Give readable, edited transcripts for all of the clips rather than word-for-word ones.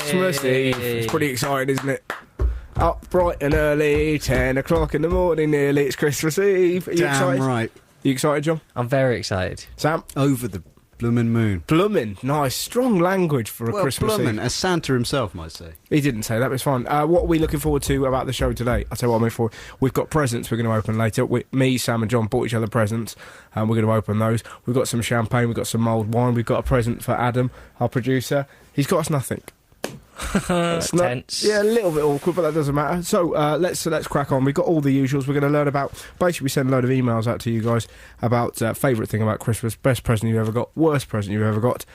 Christmas Eve. It's pretty exciting, isn't it? Up bright and early, 10 o'clock in the morning nearly, it's Christmas Eve. Are you excited? Right. You excited, John? I'm very excited. Sam? Over the bloomin' moon. Bloomin', nice, strong language for a Christmas bloomin', Eve. as Santa himself might say. He didn't say that, but it's fine. What are we looking forward to about the show today? I'll tell you what I'm looking for. We've got presents we're going to open later. Me, Sam and John bought each other presents, and we're going to open those. We've got some champagne, we've got some mulled wine, we've got a present for Adam, our producer. He's got us nothing. It's tense. Yeah, a little bit awkward, but that doesn't matter. So let's crack on. We've got all the usuals. We're going to learn about. Basically, we send a load of emails out to you guys about favourite thing about Christmas, best present you've ever got, worst present you've ever got,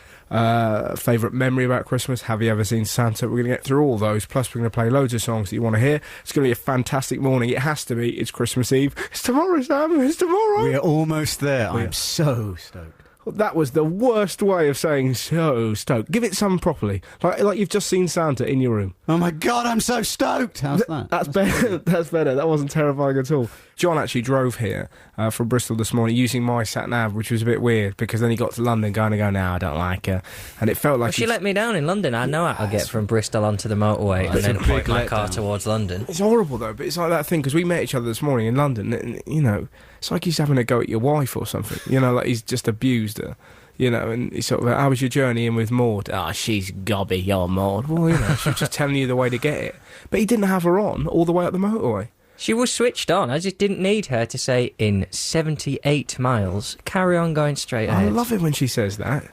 favourite memory about Christmas. Have you ever seen Santa? We're going to get through all those. Plus, we're going to play loads of songs that you want to hear. It's going to be a fantastic morning. It has to be. It's Christmas Eve. It's tomorrow, Sam. It's tomorrow. We're almost there. I'm so stoked. That was the worst way of saying so stoked. Give it some properly. Like you've just seen Santa in your room. Oh my God, I'm so stoked. How's that? That's better. That's better. That wasn't terrifying at all. John actually drove here from Bristol this morning using my sat-nav, which was a bit weird, because then he got to London going to go, no, I don't like her. And it felt like... Well, she let me down in London. I know how to get from Bristol onto the motorway and then point my car towards London. It's horrible, though, but it's like that thing, because we met each other this morning in London, and, you know, it's like he's having a go at your wife or something. You know, like he's just abused her. You know, and he's sort of like, how was your journey in with Maud? Ah, she's gobby, you're Maud. Well, you know, she was just telling you the way to get it. But he didn't have her on all the way up the motorway. She was switched on. I just didn't need her to say, in 78 miles, carry on going straight ahead. I love it when she says that.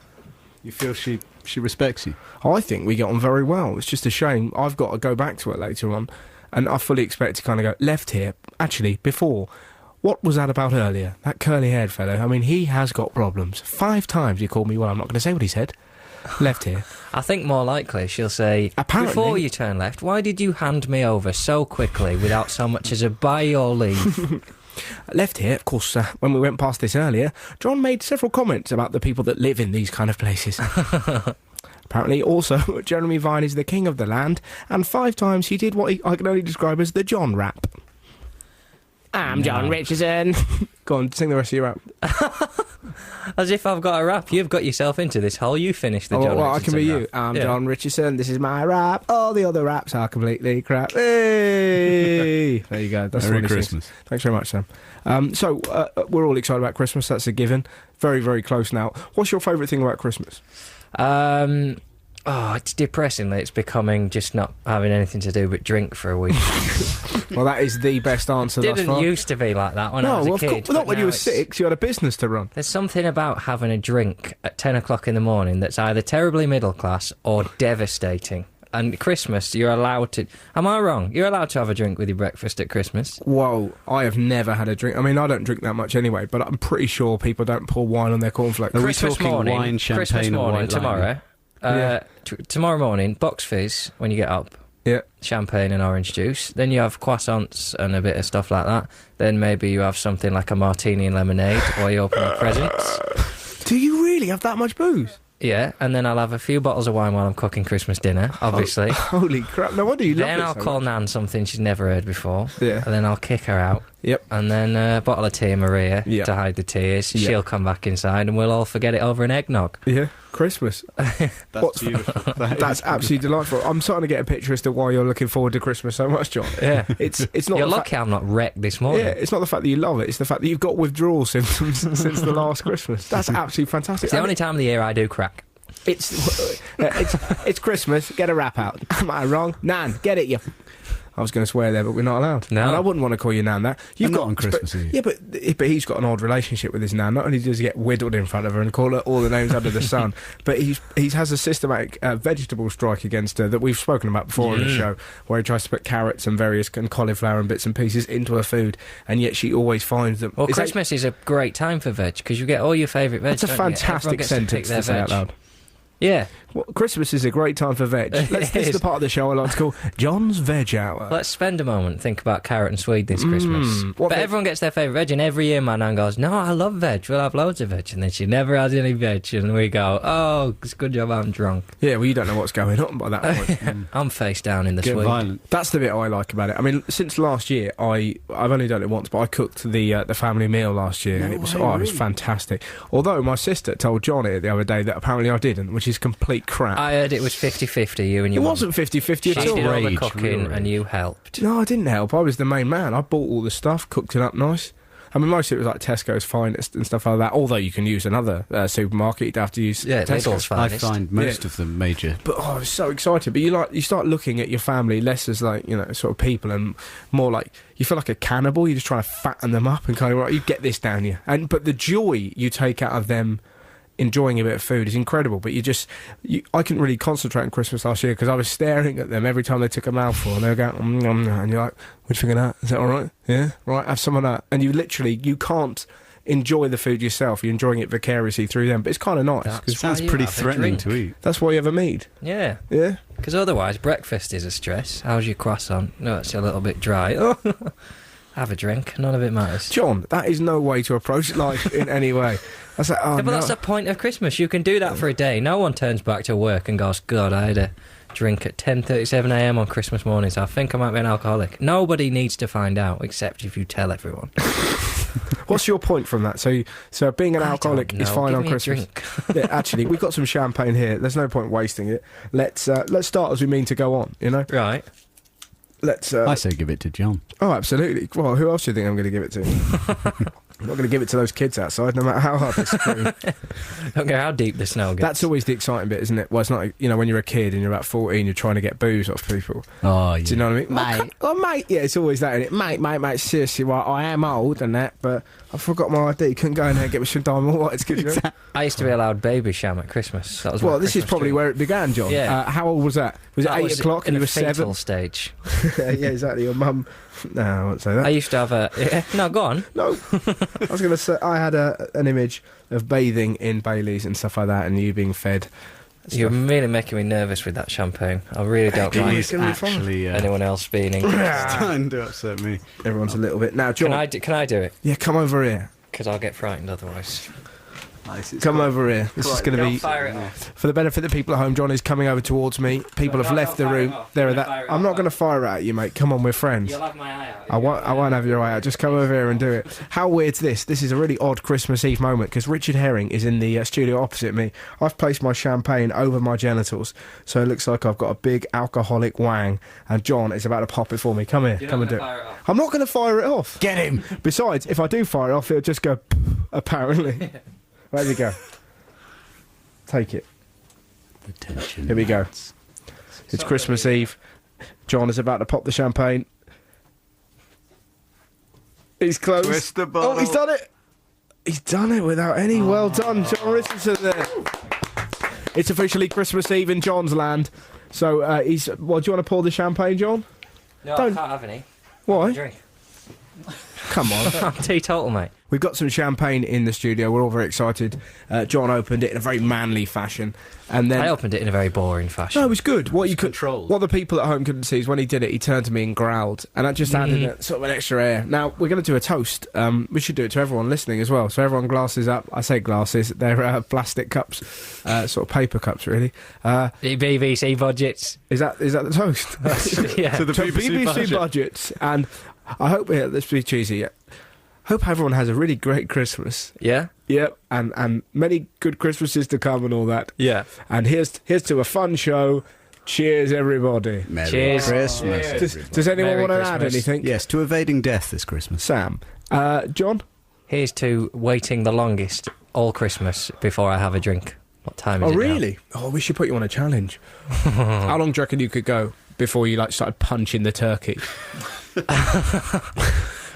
You feel she respects you? I think we get on very well. It's just a shame. I've got to go back to it later on, and I fully expect to kind of go, left here. Actually, before... What was that about earlier? That curly-haired fellow. I mean, he has got problems. 5 times he called me, well, I'm not going to say what he said. Left here. I think more likely she'll say, apparently, before you turn left, why did you hand me over so quickly without so much as a by your leave? Left here, of course, when we went past this earlier, John made several comments about the people that live in these kind of places. Apparently, also, Jeremy Vine is the king of the land, and 5 times he did what I can only describe as the John rap. I'm Jon Richardson. Go on, sing the rest of your rap. As if I've got a rap. You've got yourself into this hole. You finished the Jon Richardson I can be rap. you. I'm Jon Richardson. This is my rap. All the other raps are completely crap. Hey! There you go. That's Merry Christmas. Thanks very much, Sam. So, we're all excited about Christmas. That's a given. Very, very close now. What's your favourite thing about Christmas? It's depressing that it's becoming just not having anything to do but drink for a week. Well, that is the best answer thus far. Didn't used to be like that when I was a kid. Not when you were 6, you had a business to run. There's something about having a drink at 10 o'clock in the morning that's either terribly middle class or devastating. And Christmas, you're allowed to... Am I wrong? You're allowed to have a drink with your breakfast at Christmas? Whoa, I have never had a drink. I mean, I don't drink that much anyway, but I'm pretty sure people don't pour wine on their cornflakes. Are we talking wine, champagne, Christmas morning, tomorrow. Tomorrow morning, box fizz when you get up. Yeah. Champagne and orange juice. Then you have croissants and a bit of stuff like that. Then maybe you have something like a martini and lemonade while you open your presents. Do you really have that much booze? Yeah, and then I'll have a few bottles of wine while I'm cooking Christmas dinner, obviously. Holy crap, no wonder you love it. Then I'll call Nan something she's never heard before. Yeah. And then I'll kick her out. Yep. And then a bottle of tea Maria to hide the tears. Yep. She'll come back inside and we'll all forget it over an eggnog. Yeah, Christmas. That's beautiful. That's absolutely delightful. I'm starting to get a picture as to why you're looking forward to Christmas so much, John. Yeah. It's not. You're lucky I'm not wrecked this morning. Yeah, it's not the fact that you love it, it's the fact that you've got withdrawal symptoms since the last Christmas. That's absolutely fantastic. It's the only time of the year I do crack. It's Christmas, get a rap out. Am I wrong? Nan, get it, you... I was going to swear there, but we're not allowed. No. And I wouldn't want to call you Nan that. You've got on Christmas Eve. Yeah, but he's got an odd relationship with his Nan. Not only does he get whittled in front of her and call her all the names under the sun, but he has a systematic vegetable strike against her that we've spoken about before on the show, where he tries to put carrots and and cauliflower and bits and pieces into her food, and yet she always finds them. Well, Christmas is a great time for veg, because you get all your favourite veg. That's a fantastic sentence to say out loud. Yeah. Well, Christmas is a great time for veg. This is the part of the show I like to call John's Veg Hour. Let's spend a moment, think about carrot and swede this Christmas. But everyone gets their favourite veg, and every year my nan goes, no, I love veg, we'll have loads of veg. And then she never has any veg, and we go, oh, it's a good job I'm drunk. Yeah, well, you don't know what's going on by that point. I'm face down in the Get swede. violent. That's the bit I like about it. I mean, since last year, I've only done it once, but I cooked the family meal last year, and it was fantastic. Although my sister told John it the other day that apparently I didn't, which is is complete crap. I heard it was 50-50, you and your It mum. wasn't 50-50 She at all. did all the Rage, cooking real and you helped. No, I didn't help. I was the main man. I bought all the stuff, cooked it up nice. I mean, most of it was like Tesco's Finest and stuff like that, although you can use another supermarket. You'd have to use Lidl's I Finest. find most of them major. But I was so excited. But you start looking at your family less as like, sort of people, and more like you feel like a cannibal. You're just trying to fatten them up and kind of, right, you get this down you. But the joy you take out of them enjoying a bit of food is incredible. But I couldn't really concentrate on Christmas last year because I was staring at them every time they took a mouthful, and they were going, and you're like, what do you think of that? Is that all right? Yeah, right. Have some of that. And you can't enjoy the food yourself. You're enjoying it vicariously through them. But it's kind of nice. It sounds pretty threatening to eat. That's why you have a mead. Yeah. Yeah. Because otherwise, breakfast is a stress. How's your croissant? No, it's a little bit dry. Have a drink. None of it matters. John, that is no way to approach life in any way. That's like, But that's the point of Christmas. You can do that for a day. No one turns back to work and goes, God, I had a drink at 10:37am on Christmas morning, so I think I might be an alcoholic. Nobody needs to find out, except if you tell everyone. What's your point from that? So being an alcoholic is fine on Christmas. Yeah, actually, we've got some champagne here. There's no point wasting it. Let's start as we mean to go on. Right. I say give it to John. Oh, absolutely. Well, who else do you think I'm going to give it to? I'm not going to give it to those kids outside, no matter how hard they scream. Don't care how deep the snow gets. That's always the exciting bit, isn't it? Well, it's not, when you're a kid and you're about 14, you're trying to get booze off people. Oh, yeah. Do you know what I mean? Mate. Oh, mate. Yeah, it's always that, isn't it? Mate, seriously, well, I am old and that, but I forgot my ID. Couldn't go in there and get me some diamond whites. I used to be allowed baby sham at Christmas. That was this is probably where it began, John. Yeah. How old was that? Was it 8 o'clock and you were 7? Stage. Yeah, exactly. Your mum... No, I won't say that. I used to have a... No, go on. No. I was going to say, I had an image of bathing in Baileys and stuff like that, and you being fed. You're really making me nervous with that champagne. I really don't mind Actually, anyone else being in. It's starting to upset me. Everyone's a little bit... Now, John... Can I do it? Yeah, come over here. Because I'll get frightened otherwise. Come over here. This is going to be... Fire it off. For the benefit of the people at home, John is coming over towards me. People have left the room. I'm not going to fire it at you, mate. Come on, we're friends. You'll have my eye out. I won't have your eye out. Just come over here and do it. How weird's this? This is a really odd Christmas Eve moment because Richard Herring is in the studio opposite me. I've placed my champagne over my genitals, so it looks like I've got a big alcoholic wang, and John is about to pop it for me. Come here. Come and do it. I'm not going to fire it off. Get him! Besides, if I do fire it off, it'll just go apparently. There you go. Take it. Attention. Here we go. It's Christmas Eve. John is about to pop the champagne. He's close. Twist the bottle. Oh, he's done it. He's done it without any. Well done, Jon Richardson there. It's officially Christmas Eve in John's land. So, do you want to pour the champagne, John? No, Don't- I can't have any. Why? Drink. Come on. I'm teetotal, mate. We've got some champagne in the studio. We're all very excited. John opened it in a very manly fashion, and then I opened it in a very boring fashion. no, it was good. What controlled. What the people at home couldn't see is when he did it, he turned to me and growled, and that just added sort of an extra air. Now we're going to do a toast. We should do it to everyone listening as well. So everyone glasses up. I say glasses. They're plastic cups, sort of paper cups, really. BBC budgets. Is that the toast? Yeah. To the So BBC budgets, and I hope let's be cheesy. Hope everyone has a really great Christmas. Yeah? Yep, and many good Christmases to come and all that. Yeah. And here's to a fun show. Cheers, everybody. Merry Cheers. Christmas. Cheers. Does anyone Merry want to add Christmas. anything? Yes, to evading death this Christmas. Sam. John? Here's to waiting the longest all Christmas before I have a drink. What time is it Oh, really? Oh, we should put you on a challenge. How long do you reckon you could go before you started punching the turkey?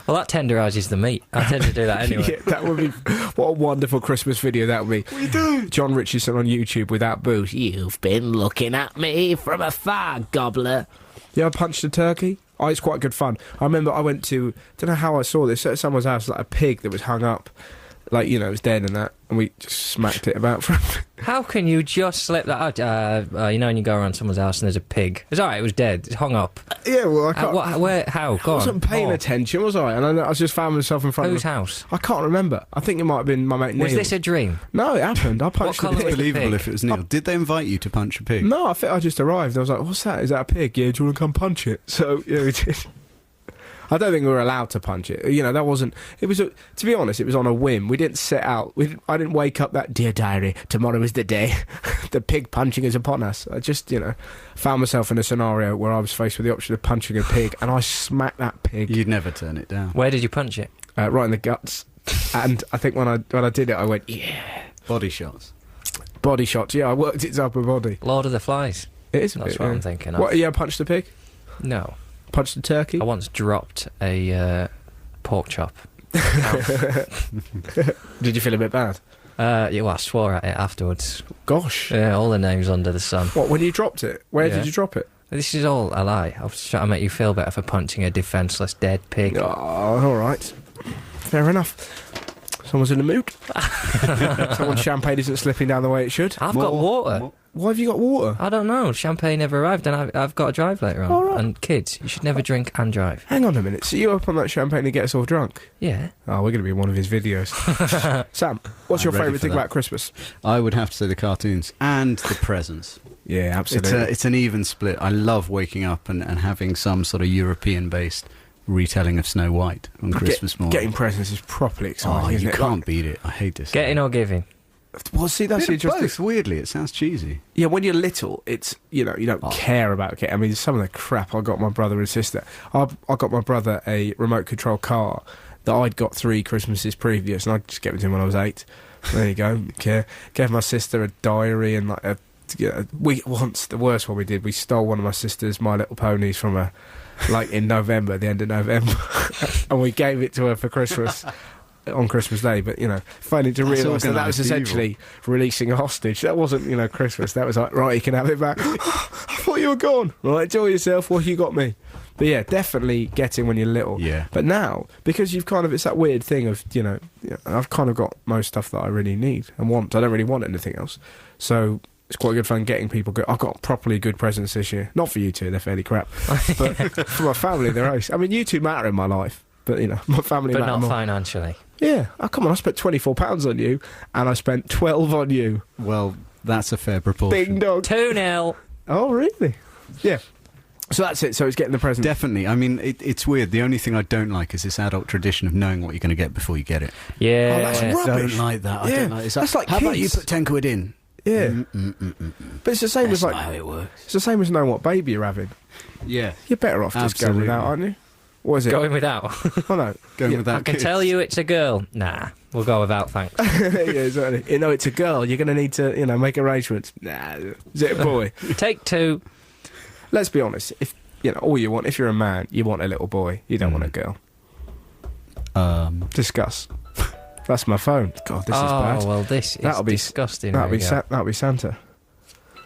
Well, that tenderises the meat. I tend to do that anyway. Yeah, that would be... What a wonderful Christmas video that would be. We do. Jon Richardson on YouTube without booze. You've been looking at me from afar, gobbler. Yeah, I punched a turkey. Oh, it's quite good fun. I remember I went to... don't know how I saw this. At someone's house, like a pig that was hung up. Like, it was dead and that. And we just smacked it about for... How can you just slip that out? When you go around someone's house and there's a pig. It's alright, it was dead. It's hung up. Yeah, well, I can't... How? Go I on. wasn't paying attention, was I? And I just found myself in front Whose of... house? I can't remember. I think it might have been my mate Neil. Was this a dream? No, it happened. I punched What the colour pig. was the Believable pig? if it was Neil. Did they invite you to punch a pig? No, I think I just arrived. I was like, what's that? Is that a pig? Yeah, do you want to come punch it? So, yeah, we did. I don't think we were allowed to punch it. You know, that wasn't... It was, to be honest, it was on a whim. We didn't set out... I didn't wake up that, dear diary, tomorrow is the day. The pig punching is upon us. I just, you know, found myself in a scenario where I was faced with the option of punching a pig, and I smacked that pig. You'd never turn it down. Where did you punch it? Right in the guts. And I think when I did it, I went, yeah. Body shots. Body shots, yeah, I worked its upper body. Lord of the Flies. It is a That's bit, what yeah. I'm thinking of. What, yeah, punched the pig? No. Punched the turkey? I once dropped a pork chop. Did you feel a bit bad? Yeah, well, I swore at it afterwards. Gosh. Yeah, all the names under the sun. What, when you dropped it? Where Yeah. did you drop it? This is all a lie. I was trying to make you feel better for punching a defenceless dead pig. Oh, all right. Fair enough. Someone's in the mood. Someone's champagne isn't slipping down the way it should. I've got water. More. Why have you got water? I don't know. Champagne never arrived, and I've got to drive later on. All right. And kids, you should never drink and drive. Hang on a minute. So you open that champagne to get us all drunk? Yeah. Oh, we're going to be in one of his videos. Sam, what's I'm your ready favourite for thing that. about Christmas? I would have to say the cartoons and the presents. Yeah, absolutely. It's an even split. I love waking up and having some sort of European-based retelling of Snow White on Christmas morning. Getting presents is properly exciting, Oh, isn't you it? can't beat it. I hate this. Getting or giving? Well, see, that's Bit of interesting. both, weirdly. It sounds cheesy. Yeah, when you're little, it's, you know, you don't care about it. I mean, some of the crap I got my brother and sister. I got my brother a remote control car that I'd got 3 Christmases previous, and I just gave it to him when I was 8. There you go. Care. Gave my sister a diary and like a. You know, the worst one we did, we stole one of my sister's My Little Ponies from her, like in November, the end of November, and we gave it to her for Christmas. On Christmas Day, but you know, failing to That's realise that was organised essentially releasing a hostage. That wasn't, you know, Christmas. That was like, right, you can have it back. I thought you were gone. Right, enjoy yourself. What you got me? But yeah, definitely getting when you're little. Yeah. But now, because you've kind of, it's that weird thing of, you know, I've kind of got most stuff that I really need and want. I don't really want anything else. So it's quite good fun getting people good. I've got properly good presents this year. Not for you two, they're fairly crap. But for my family, they're ace. I mean, you two matter in my life. But, you know, my family But matter not more. financially. Yeah. Oh, come on, I spent £24 on you, and I spent 12 on you. Well, that's a fair proportion. Bing dog. 2-0. Oh, really? Yeah. So that's it. So it's getting the present. Definitely. I mean, it's weird. The only thing I don't like is this adult tradition of knowing what you're going to get before you get it. Yeah. Oh, that's I rubbish. don't like that. I Yeah. don't like it. It's That's like how about you kids. put 10 quid in? Yeah. But it's the same That's as like. not how it works. It's the same as knowing what baby you're having. Yeah. You're better off just going Absolutely. without, aren't you? What is it? Going without. Oh no. Going Yeah. without I can kids. tell you it's a girl. Nah, we'll go without, thanks. Yeah, exactly. You know, it's a girl. You're going to need to, you know, make arrangements. Nah. Is it a boy? Take 2. Let's be honest. If you know all you want, if you're a man, you want a little boy. You don't want a girl. Discuss. That's my phone. God, this is bad. Oh, well, this is That'll be- disgusting. That'll be, There we go. that'll be Santa.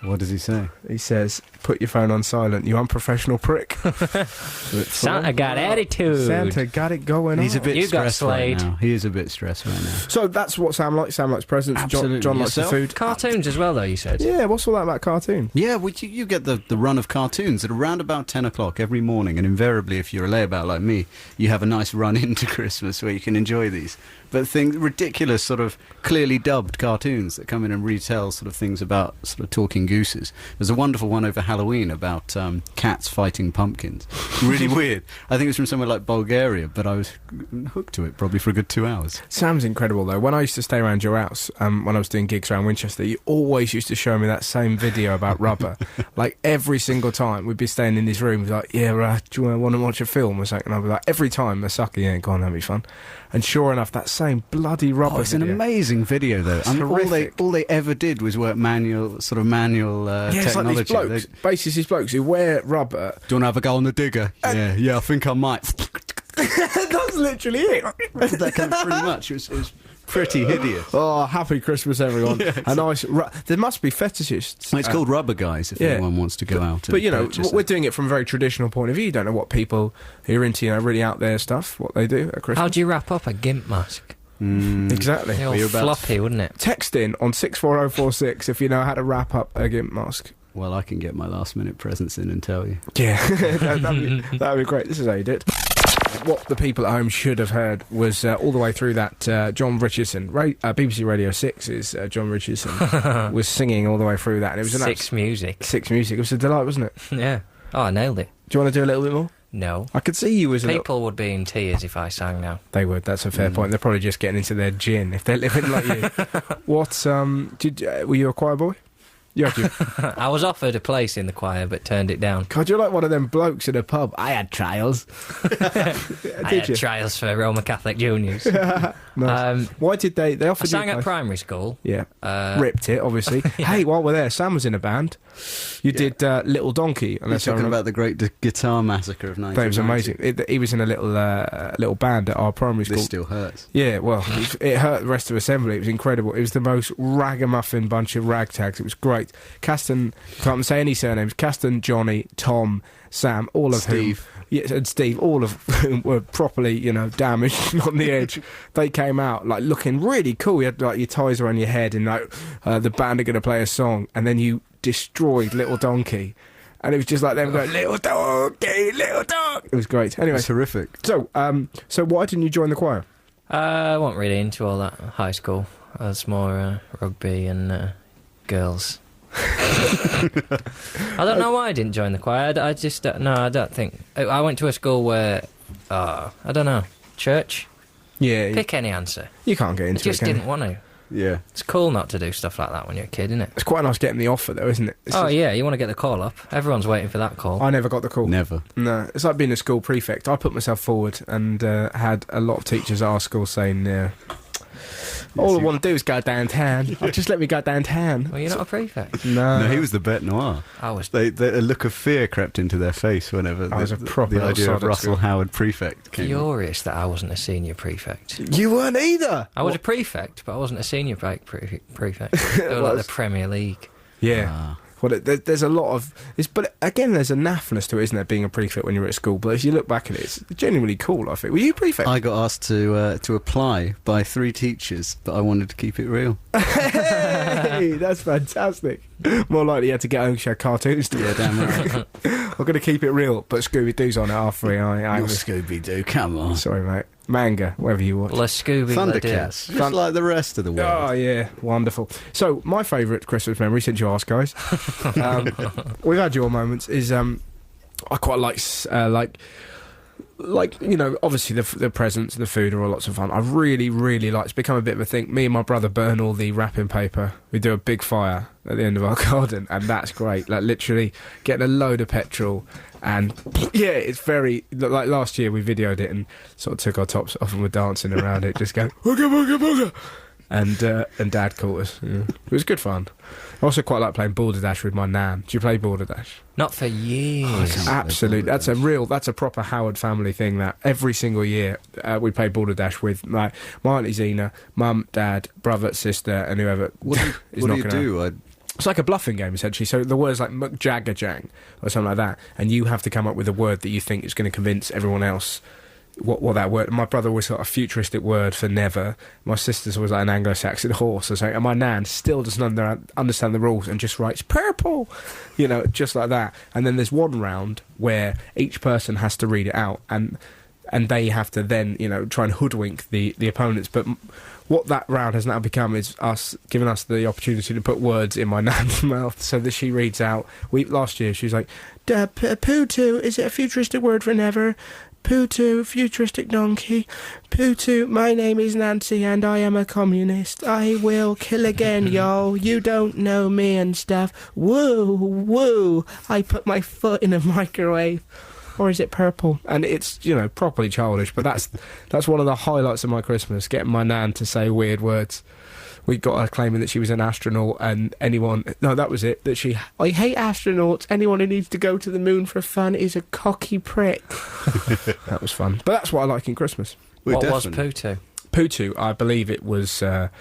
What does he say? He says, "Put your phone on silent, you unprofessional prick." Santa got attitude. Santa got it going He's a on. bit You got stressed right slayed. now. He is a bit stressed right now. So that's what Sam likes. Sam likes presents. Absolutely. John likes the Yourself? food. Cartoons as well, though, you said. Yeah, what's all that about cartoon? Yeah, well, you get the run of cartoons at around about 10 o'clock every morning, and invariably, if you're a layabout like me, you have a nice run into Christmas where you can enjoy these. But ridiculous sort of clearly dubbed cartoons that come in and retell sort of things about sort of talking gooses. There's a wonderful one over Halloween about cats fighting pumpkins. Really weird. I think it was from somewhere like Bulgaria, but I was hooked to it probably for a good 2 hours. Sam's incredible though. When I used to stay around your house, when I was doing gigs around Winchester, you always used to show me that same video about rubber. Like every single time, we'd be staying in his room. We'd be like, "Yeah, do you want to watch a film or something?" And I'd be like, every time, "A sucker, yeah, go on, that'd be fun." And sure enough, that same bloody rubber. Oh, it's an video. amazing video, though. I mean, horrific. all they ever did was work manual Yeah, it's like technology. these blokes, basically these blokes who wear rubber. Do you want to have a go on the digger? Yeah, I think I might. That's literally it. That kind of pretty much. It was pretty hideous. Oh, happy Christmas, everyone! Yeah, A nice. There must be fetishists. It's called Rubber Guys if yeah. anyone wants to go out. And But you know, purchase we're it. doing it from a very traditional point of view. You don't know what people who are into, you know, really out there stuff, what they do at Christmas. How do you wrap up a GIMP mask? Exactly. All you're about floppy, wouldn't it? Text in on 64046 if you know how to wrap up a GIMP mask. Well, I can get my last minute presents in and tell you. Yeah, that'd be great. This is how you do it. What the people at home should have heard was all the way through that Jon Richardson, BBC Radio 6's Jon Richardson was singing all the way through that. And it was an Six music. Six music. It was a delight, wasn't it? Yeah. Oh, I nailed it. Do you want to do a little bit more? No. I could see you as a little... People would be in tears if I sang now. They would. That's a fair point. They're probably just getting into their gin if they're living like you. What? Were you a choir boy? You had you. I was offered a place in the choir, but turned it down. God, you're like one of them blokes in a pub. I had trials. I had trials for Roman Catholic Juniors. Nice. Why did they offered I sang you a at place? primary school. Yeah. Ripped it, obviously. Yeah. Hey, while we're there, Sam was in a band. You did Little Donkey. You're talking about the great guitar massacre of 1990. That was amazing. He was in a little band at our primary school. This still hurts. Yeah, well, it hurt the rest of assembly. It was incredible. It was the most ragamuffin bunch of ragtags. It was great. Caston, can't say any surnames. Caston, Johnny, Tom, Sam, all of Steve. whom... Yes, and Steve, all of whom were properly, damaged on the edge. They came out, like, looking really cool. You had, like, your ties around your head and, like, the band are going to play a song. And then you destroyed Little Donkey. And it was just like them going, Little Donkey, Little Donkey. It was great. Anyway. It's horrific. So why didn't you join the choir? I wasn't really into all that at high school. I was more rugby and girls. I don't know why I didn't join the choir. I just no, I don't think. I went to a school where I don't know, church. Yeah, Pick any answer. you can't get I into just it. didn't want to. Yeah. It's cool not to do stuff like that when you're a kid, isn't it? It's quite nice getting the offer, though, isn't it? Yeah, you want to get the call up. Everyone's waiting for that call. I never got the call. Never. No, it's like being a school prefect. I put myself forward and had a lot of teachers at our school saying, all I want to do is go downtown. Just let me go downtown. Well, you're not a prefect. No. No, he was the bête noir. I was. A look of fear crept into their face whenever I was a proper the little idea sod of at Russell school. Howard prefect came. Furious that I wasn't a senior prefect. You weren't either. I was a prefect, but I wasn't a senior prefect. They were like the Premier League. Yeah. Ah. Well, there's a lot of... But again, there's a naffness to it, isn't there, being a prefect when you're at school? But if you look back at it, it's genuinely cool, I think. Were you prefect? I got asked to apply by 3 teachers, but I wanted to keep it real. Hey, that's fantastic. More likely you had to get home and show cartoons to Yeah, damn right. We're going to keep it real, but Scooby-Doo's on at R3. I Not was... Scooby-Doo, come on. Sorry, mate. Manga, whatever you watch. La Scooby Thundercats, just like the rest of the world. Oh, yeah, wonderful. So, my favourite Christmas memory, since you asked, guys, we've had your moments, is I quite like obviously the presents and the food are all lots of fun. I really, really like, it's become a bit of a thing. Me and my brother burn all the wrapping paper. We do a big fire at the end of our garden, and that's great. Like, literally getting a load of petrol. And yeah, it's very, like, last year we videoed it and sort of took our tops off and we're dancing around it, just going booga booga booga, and Dad caught us. Yeah. It was good fun. I also quite like playing Boulder Dash with my nan. Do you play Boulder Dash? Not for years. Absolutely, that's a proper Howard family thing. That every single year we play Boulder Dash with my auntie Zena, mum, dad, brother, sister, and whoever. What do you do? It's like a bluffing game, essentially. So the word's like McJaggerjang or something like that, and you have to come up with a word that you think is going to convince everyone else what that word. My brother was got a futuristic word for never. My sister's was like an Anglo-Saxon horse or something. And my nan still doesn't understand the rules and just writes purple, just like that. And then there's one round where each person has to read it out, and they have to then try and hoodwink the opponents. But what that round has now become is us giving us the opportunity to put words in my nan's mouth so that she reads out. Last year she was like, Pootu, is it a futuristic word for never? Pootu, futuristic donkey. Pootu, my name is Nancy and I am a communist. I will kill again, yo. You don't know me and stuff. Woo, woo. I put my foot in a microwave. Or is it purple? And it's, properly childish, but that's one of the highlights of my Christmas, getting my nan to say weird words. We got her claiming that she was an astronaut, and that was it, I hate astronauts. Anyone who needs to go to the moon for fun is a cocky prick. That was fun. But that's what I like in Christmas. What was Pootu? Pootu, I believe it was, don't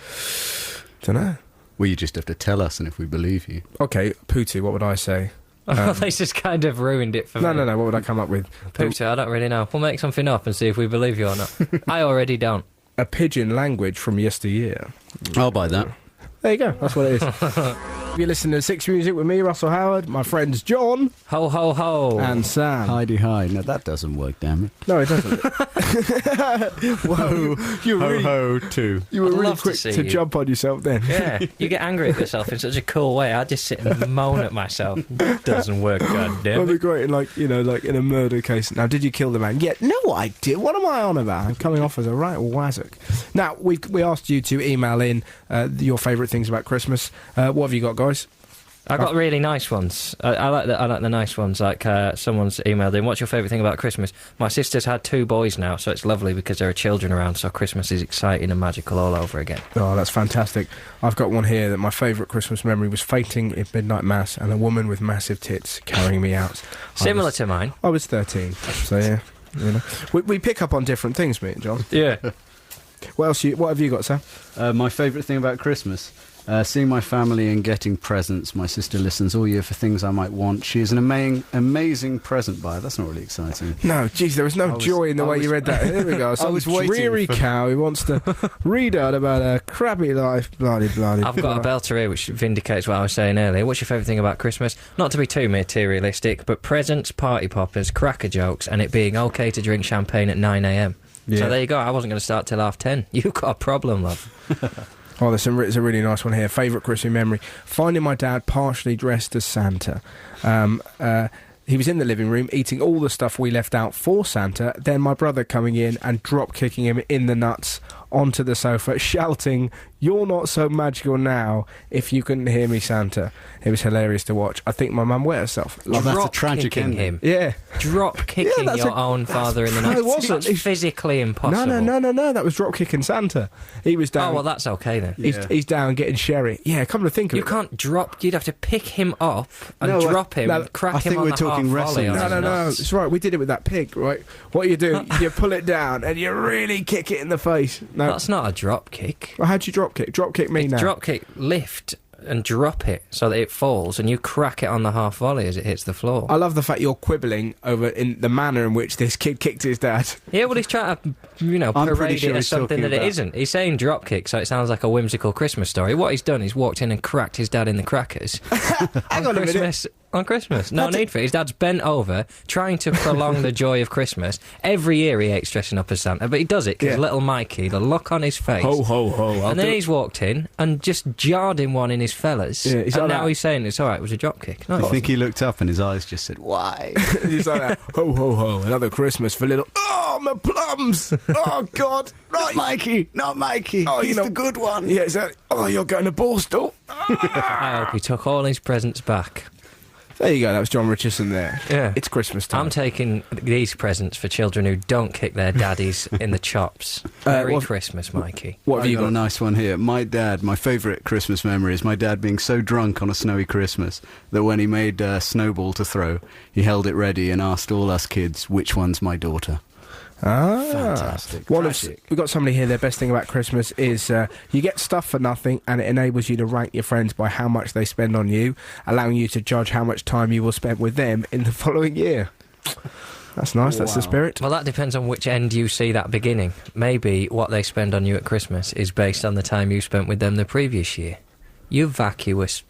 know. Well, you just have to tell us, and if we believe you. Okay, Pootu, what would I say? They just kind of ruined it for me. No, what would I come up with? Pootu, I don't really know. We'll make something up and see if we believe you or not. I already don't. A pigeon language from yesteryear. I'll buy that. There you go, that's what it is. You're listening to Six Music with me, Russell Howard, my friends John. Ho, ho, ho. And Sam. Hi. No, that doesn't work, damn it. No, it doesn't. Whoa. You were really, Ho, too. you were I'd really love to quick see to you. jump on yourself then. Yeah, you get angry at yourself in such a cool way. I just sit and moan at myself. Doesn't work, That'd goddamn be it. great in like in a murder case. Now, did you kill the man? Yeah, no, I did. What am I on about? I'm coming off as a right wazzock. Now, we asked you to email in your favourite things about Christmas. What have you got, guys? I got really nice ones. I like the nice ones. Like someone's emailed in, "What's your favourite thing about Christmas?" My sister's had 2 boys now, so it's lovely because there are children around. So Christmas is exciting and magical all over again. Oh, that's fantastic. I've got one here that my favourite Christmas memory was fainting in midnight mass and a woman with massive tits carrying me out. Similar to mine. I was 13, so yeah. You know, we pick up on different things, me and John. Yeah. What have you got, Sam? My favourite thing about Christmas? Seeing my family and getting presents. My sister listens all year for things I might want. She is an amazing present buyer. That's not really exciting. No, geez, there was no joy in the way you read that. Here we go. Some was waiting dreary for- cow who wants to read out about a crappy life, bloody. I've got a belter here which vindicates what I was saying earlier. What's your favourite thing about Christmas? Not to be too materialistic, but presents, party poppers, cracker jokes, and it being okay to drink champagne at 9 a.m. Yeah. So there you go. I wasn't going to start till 10:30. You've got a problem, love. Oh, there's a really nice one here. Favourite Christmas memory. Finding my dad partially dressed as Santa. He was in the living room eating all the stuff we left out for Santa, then my brother coming in and drop-kicking him in the nuts onto the sofa, shouting, "You're not so magical now, if you couldn't hear me, Santa." It was hilarious to watch. I think my mum wet herself. Oh, that's a Drop tragic kicking ending. him. Yeah. Drop kicking that's your own father in the No, nuts. it wasn't. That's physically impossible. No, that was drop-kicking Santa. He was down. Oh, well, that's okay then. He's down getting sherry. Yeah, come to think of You it. can't drop. You'd have to pick him up and No, drop him, no, crack I him think on we're the talking half wrestling volley on now. his No, nuts. it's right. We did it with that pig, right? What you do, you pull it down and you really kick it in the face. No, That's not a drop kick. well, how'd you drop kick? Drop kick me now. Drop kick, lift and drop it so that it falls, and you crack it on the half volley as it hits the floor. I love the fact you're quibbling over in the manner in which this kid kicked his dad. Yeah, well, he's trying to, I'm pretty parade sure it as he's something talking that it about- isn't. He's saying drop kick, so it sounds like a whimsical Christmas story. What he's done is walked in and cracked his dad in the crackers. Hang on a minute. Christmas. On Christmas. No need for it. His dad's bent over, trying to prolong the joy of Christmas. Every year he hates dressing up as Santa, but he does it because Yeah. little Mikey, the look on his face. Ho, ho, ho. I'll And then do it. he's walked in and just jarred him one in his fellas. Yeah, he's and like now that. he's saying it's alright, it was a drop kick. No, it I think wasn't. he looked up and his eyes just said, "Why?" He's like that. Ho, ho, ho. Another Christmas for little... Oh, my plums. Oh, God. Right. Mikey, not Mikey. Oh, He's you know- the good one. Yeah, exactly. Oh, you're going to Borstal. I hope he took all his presents back. There you go. That was Jon Richardson there. Yeah. It's Christmas time. I'm taking these presents for children who don't kick their daddies in the chops. Merry what- Christmas, Mikey. What have I you got a got? nice one here. My dad, my favourite Christmas memory is my dad being so drunk on a snowy Christmas that when he made a snowball to throw, he held it ready and asked all us kids, "Which one's my daughter?" Ah, Fantastic. Tragic. We've got somebody here, their best thing about Christmas is you get stuff for nothing and it enables you to rank your friends by how much they spend on you, allowing you to judge how much time you will spend with them in the following year. That's nice, that's the Wow. spirit. Well, that depends on which end you see that beginning. Maybe what they spend on you at Christmas is based on the time you spent with them the previous year. You vacuous.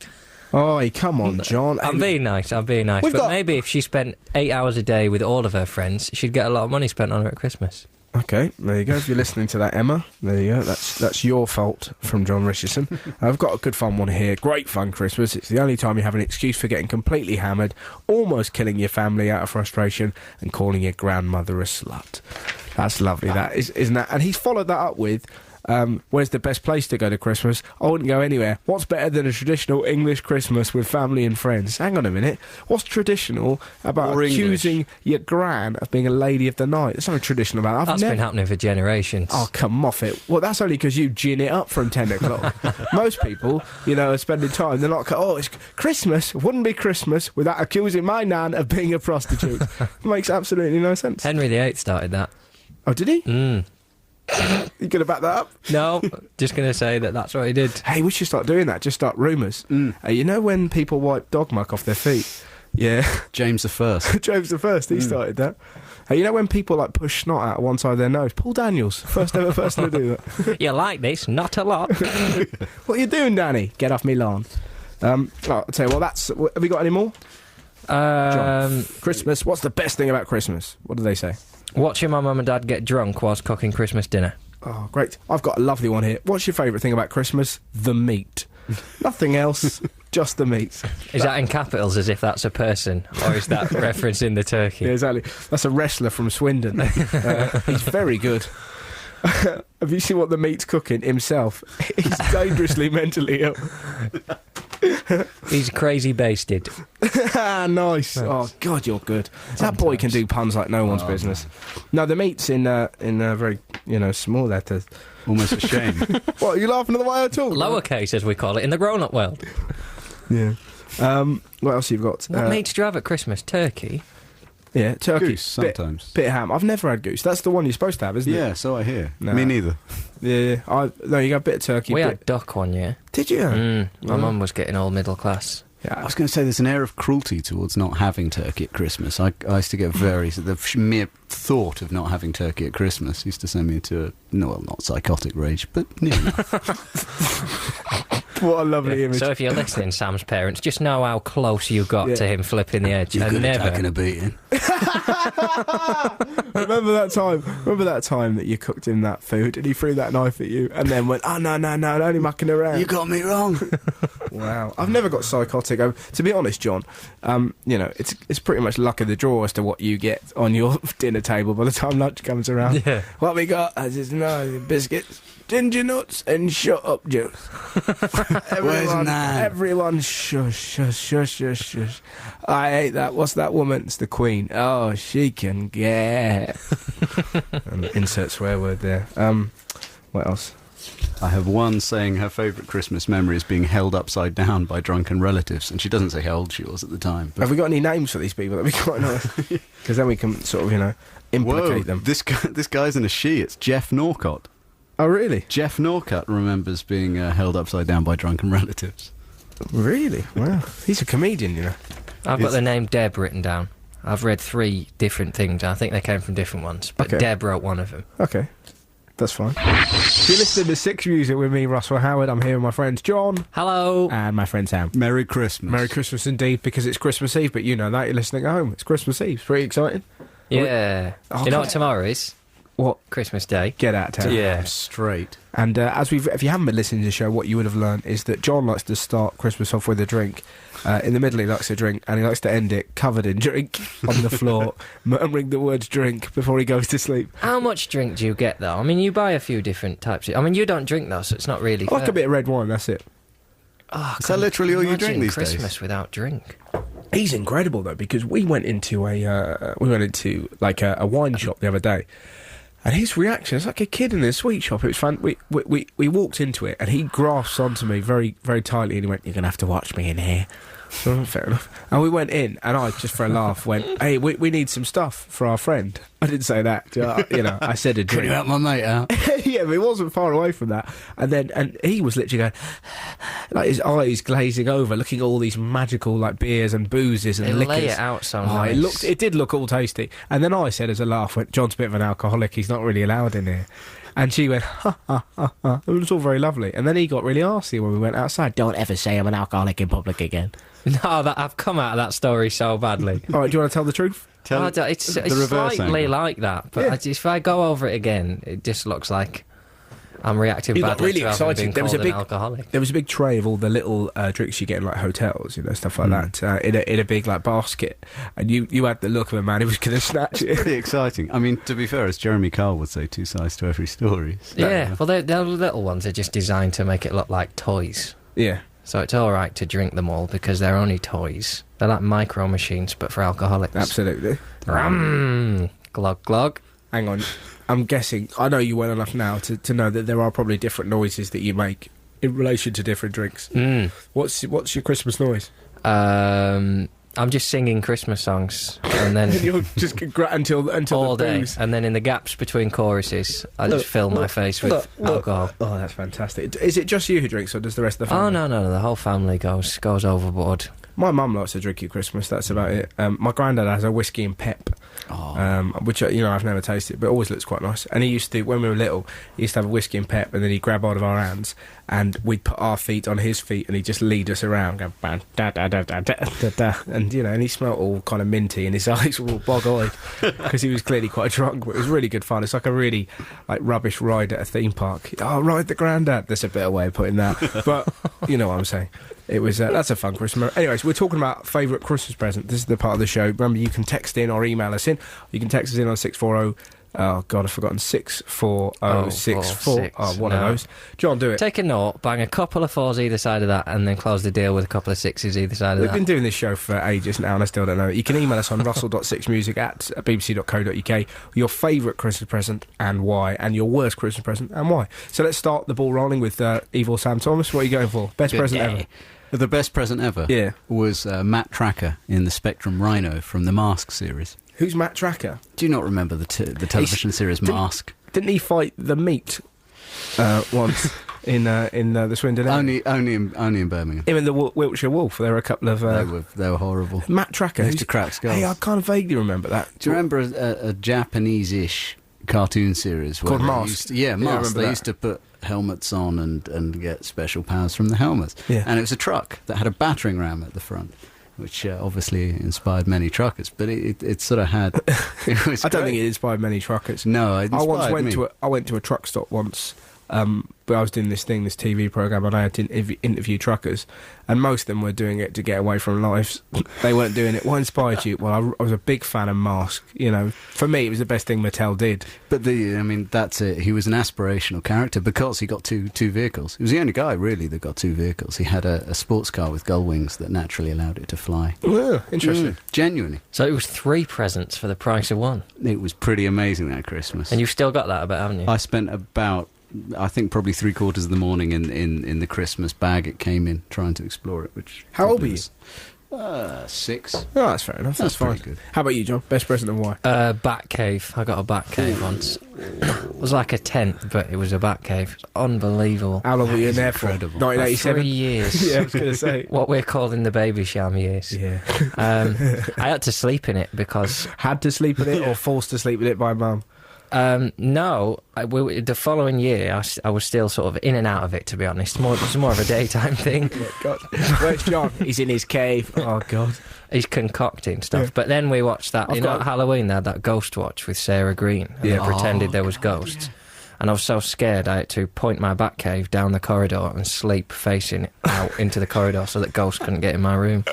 Oh, come on, John. I'm being nice, We've but got- maybe if she spent 8 hours a day with all of her friends, she'd get a lot of money spent on her at Christmas. Okay, there you go. If you're listening to that, Emma, there you go. That's your fault from Jon Richardson. I've got a good fun one here. Great fun Christmas. It's the only time you have an excuse for getting completely hammered, almost killing your family out of frustration, and calling your grandmother a slut. That's lovely, that is, isn't that? And he's followed that up with, where's the best place to go to Christmas? I wouldn't go anywhere. What's better than a traditional English Christmas with family and friends? Hang on a minute. What's traditional about Or accusing your gran of being a lady of the night? There's nothing traditional about that. That's been happening for generations. Oh, come off it. Well, that's only because you gin it up from 10 o'clock. Most people, you know, are spending time. They're not, oh, it's Christmas. Wouldn't be Christmas without accusing my nan of being a prostitute. Makes absolutely no sense. Henry VIII started that. Oh, did he? Mm. You going to back that up? No, just going to say that that's what he did. Hey, we should start doing that. Just start rumours. You know when people wipe dog muck off their feet? Yeah. James the First. James the First, he started that. Hey, you know when people like push snot out of one side of their nose? Paul Daniels, first ever person to do that. You like this? Not a lot. What are you doing, Danny? Get off me lawn. I'll tell you what. Have we got any more? John, Christmas. What's the best thing about Christmas? What do they say? Watching my mum and dad get drunk whilst cooking Christmas dinner. Oh, great. I've got a lovely one here. What's your favourite thing about Christmas? The meat. Nothing else, just the meat. Is that in capitals as if that's a person? Or is that referencing the turkey? Yeah, exactly. That's a wrestler from Swindon. He's very good. Have you seen what the meat's cooking himself? He's dangerously mentally ill. He's crazy basted. Nice. Oh, God, you're good. That boy can do puns like no one's business. No, the meat's in very, small letters. Almost a shame. What, are you laughing at the way I talk? Lowercase, as we call it, in the grown-up world. Yeah. What else you've got? What meat do you have at Christmas? Turkey? Yeah, turkey. Goose, sometimes. Bit of ham. I've never had goose. That's the one you're supposed to have, isn't it? Yeah, so I hear. No. Me neither. Yeah. No, you got a bit of turkey. We had duck one year. Did you? My mum was getting all middle class. Yeah. I was going to say there's an air of cruelty towards not having turkey at Christmas. I used to get the mere thought of not having turkey at Christmas used to send me into not psychotic rage, but near enough. What a lovely image. So if you're listening, Sam's parents, just know how close you got to him flipping the edge. You and could have never taken a beating. Remember that time that you cooked him that food and he threw that knife at you and then went, oh, no, only mucking around. You got me wrong. Wow. I've never got psychotic. To be honest, John, it's pretty much luck of the draw as to what you get on your dinner table by the time lunch comes around. Yeah. What we got is biscuits, ginger nuts and shut up juice. Where's Nan? Everyone shush. I hate that. What's that woman? It's the Queen. Oh, she can get. And insert swear word there. What else? I have one saying her favourite Christmas memory is being held upside down by drunken relatives, and she doesn't say how old she was at the time. Have we got any names for these people that we quite know? Because then we can sort of, implicate them. This guy's in a she. It's Jeff Norcott. Oh, really? Jeff Norcott remembers being held upside down by drunken relatives. Really? Wow. He's a comedian, I've got the name Deb written down. I've read 3 different things. I think they came from different ones. But Okay. Deb wrote one of them. Okay. That's fine. You're listening to Six Music with me, Russell Howard. I'm here with my friends John Hello. and my friend Sam. Merry Christmas. Merry Christmas indeed, because it's Christmas Eve, but you know that, you're listening at home. It's Christmas Eve. It's pretty exciting. Yeah. Oh, Do you know God. what tomorrow is? What? Christmas Day. Get out of town. Yeah. I'm straight. And if you haven't been listening to the show, what you would have learned is that John likes to start Christmas off with a drink. In the middle, he likes to drink, and he likes to end it covered in drink on the floor, murmuring the words drink before he goes to sleep. How much drink do you get, though? I mean, you buy a few different types. I mean, you don't drink, though, so it's not really I like fair. a bit of red wine, that's it. Oh, Is that literally all you imagine drink these Christmas days? without drink. He's incredible, though, because we went into a wine shop the other day. And his reaction, it's like a kid in a sweet shop. It was fun. We walked into it, and he grasped onto me very, very tightly, and he went, "You're going to have to watch me in here." So, fair enough. And we went in, and I, just for a laugh, went, "Hey, we need some stuff for our friend." I didn't say that. I said a Could drink. you help my mate out? Yeah, but it wasn't far away from that. And he was literally going, like his eyes glazing over, looking at all these magical like beers and boozes and They liquors. lay it out so nice. It did look all tasty. And then I said as a laugh, John's a bit of an alcoholic, he's not really allowed in here. And she went, ha, ha, ha, ha. It was all very lovely. And then he got really arsey when we went outside. Don't ever say I'm an alcoholic in public again. No, I've come out of that story so badly. All right, do you want to tell the truth? It's reverse slightly angle. like that, but Yeah. if I go over it again, it just looks like I'm reacting You got badly really to having excited. been There was called a big- an alcoholic. There was a big tray of all the little drinks you get in like hotels, stuff like that, in a big like basket. And you had the look of a man who was going to snatch it. Pretty exciting. I mean, to be fair, as Jeremy Kyle would say, 2 sides to every story. So, Yeah, well, the little ones are just designed to make it look like toys. Yeah. So it's all right to drink them all because they're only toys. They're like micro machines, but for alcoholics. Absolutely. Glug glug. Hang on. I'm guessing, I know you well enough now to know that there are probably different noises that you make in relation to different drinks. What's your Christmas noise? I'm just singing Christmas songs and then You'll just until all the day, booze. and then in the gaps between choruses, I just fill my face with alcohol. Oh, that's fantastic. Is it just you who drinks, or does the rest of the Oh family? no, the whole family goes overboard. My mum likes to drink at Christmas, that's about it. My granddad has a whiskey and pep, which I've never tasted, but always looks quite nice. And he used to, when we were little, he used to have a whiskey and pep, and then he'd grab hold of our hands, and we'd put our feet on his feet, and he'd just lead us around, go bang, da da da da da da da, and and he smelt all kind of minty, and his eyes were all bog-eyed because he was clearly quite drunk. But it was really good fun. It's like a really rubbish ride at a theme park. Oh, ride the Grandad. There's a better way of putting that, but you know what I'm saying. It was that's a fun Christmas. Anyways, we're talking about favourite Christmas present. This is the part of the show. Remember, you can text in or email us in. You can text us in on 640. Oh God, I've forgotten 64064. Oh, one of those. John, do it. Take a note, bang a couple of 4s either side of that, and then close the deal with a couple of 6s either side of that. We've been doing this show for ages now, and I still don't know it. You can email us on russell.sixmusic@bbc.co.uk. Your favourite Christmas present and why, and your worst Christmas present and why. So let's start the ball rolling with Evil Sam Thomas. What are you going for? Best present ever? The best present ever was Matt Tracker in the Spectrum Rhino from the Mask series. Who's Matt Tracker? Do you not remember the television series Mask? Didn't he fight the meat once in the Swindon area? Only in Birmingham. Him and the Wiltshire Wolf. There were a couple of... They were horrible. Matt Tracker. They used to crack skulls. Hey, I kind of vaguely remember that. Do you remember a Japanese-ish cartoon series called Mask? Mask. They used to put helmets on and get special powers from the helmets. Yeah. And it was a truck that had a battering ram at the front, which obviously inspired many truckers, but it sort of had... It was I don't think it inspired many truckers. No, it inspired I me. went to a truck stop once, but I was doing this TV programme, and I had to interview truckers, and most of them were doing it to get away from lives. They weren't doing it. What inspired you? Well, I was a big fan of Mask. For me, it was the best thing Mattel did. But that's it. He was an aspirational character because he got two vehicles. He was the only guy, really, that got two vehicles. He had a sports car with gull wings that naturally allowed it to fly. Yeah, interesting. Genuinely. So it was 3 presents for the price of 1. It was pretty amazing that Christmas. And you've still got that, I bet, haven't you? I spent about... I think probably 3/4 of the morning in the Christmas bag it came in, trying to explore it. Which how old were you? 6. Oh, that's fair enough. That's fine. Good. How about you, John? Best present and why? Bat cave. I got a bat cave once. It was like a tent, but it was a bat cave. It's unbelievable. How long were you in there for? Incredible. 1987? 3 years. Yeah, I was going to say. What we're calling the baby sham years. Yeah. I had to sleep in it because... Had to sleep in it or forced to sleep in it by mum? No, the following year I was still sort of in and out of it, to be honest. It was more of a daytime thing. Oh, God. Where's John? He's in his cave. Oh, God. He's concocting stuff. Yeah. But then we watched that, at Halloween they had that Ghost Watch with Sarah Green, and they pretended there was ghosts. Yeah. And I was so scared I had to point my Batcave down the corridor and sleep facing out into the corridor so that ghosts couldn't get in my room.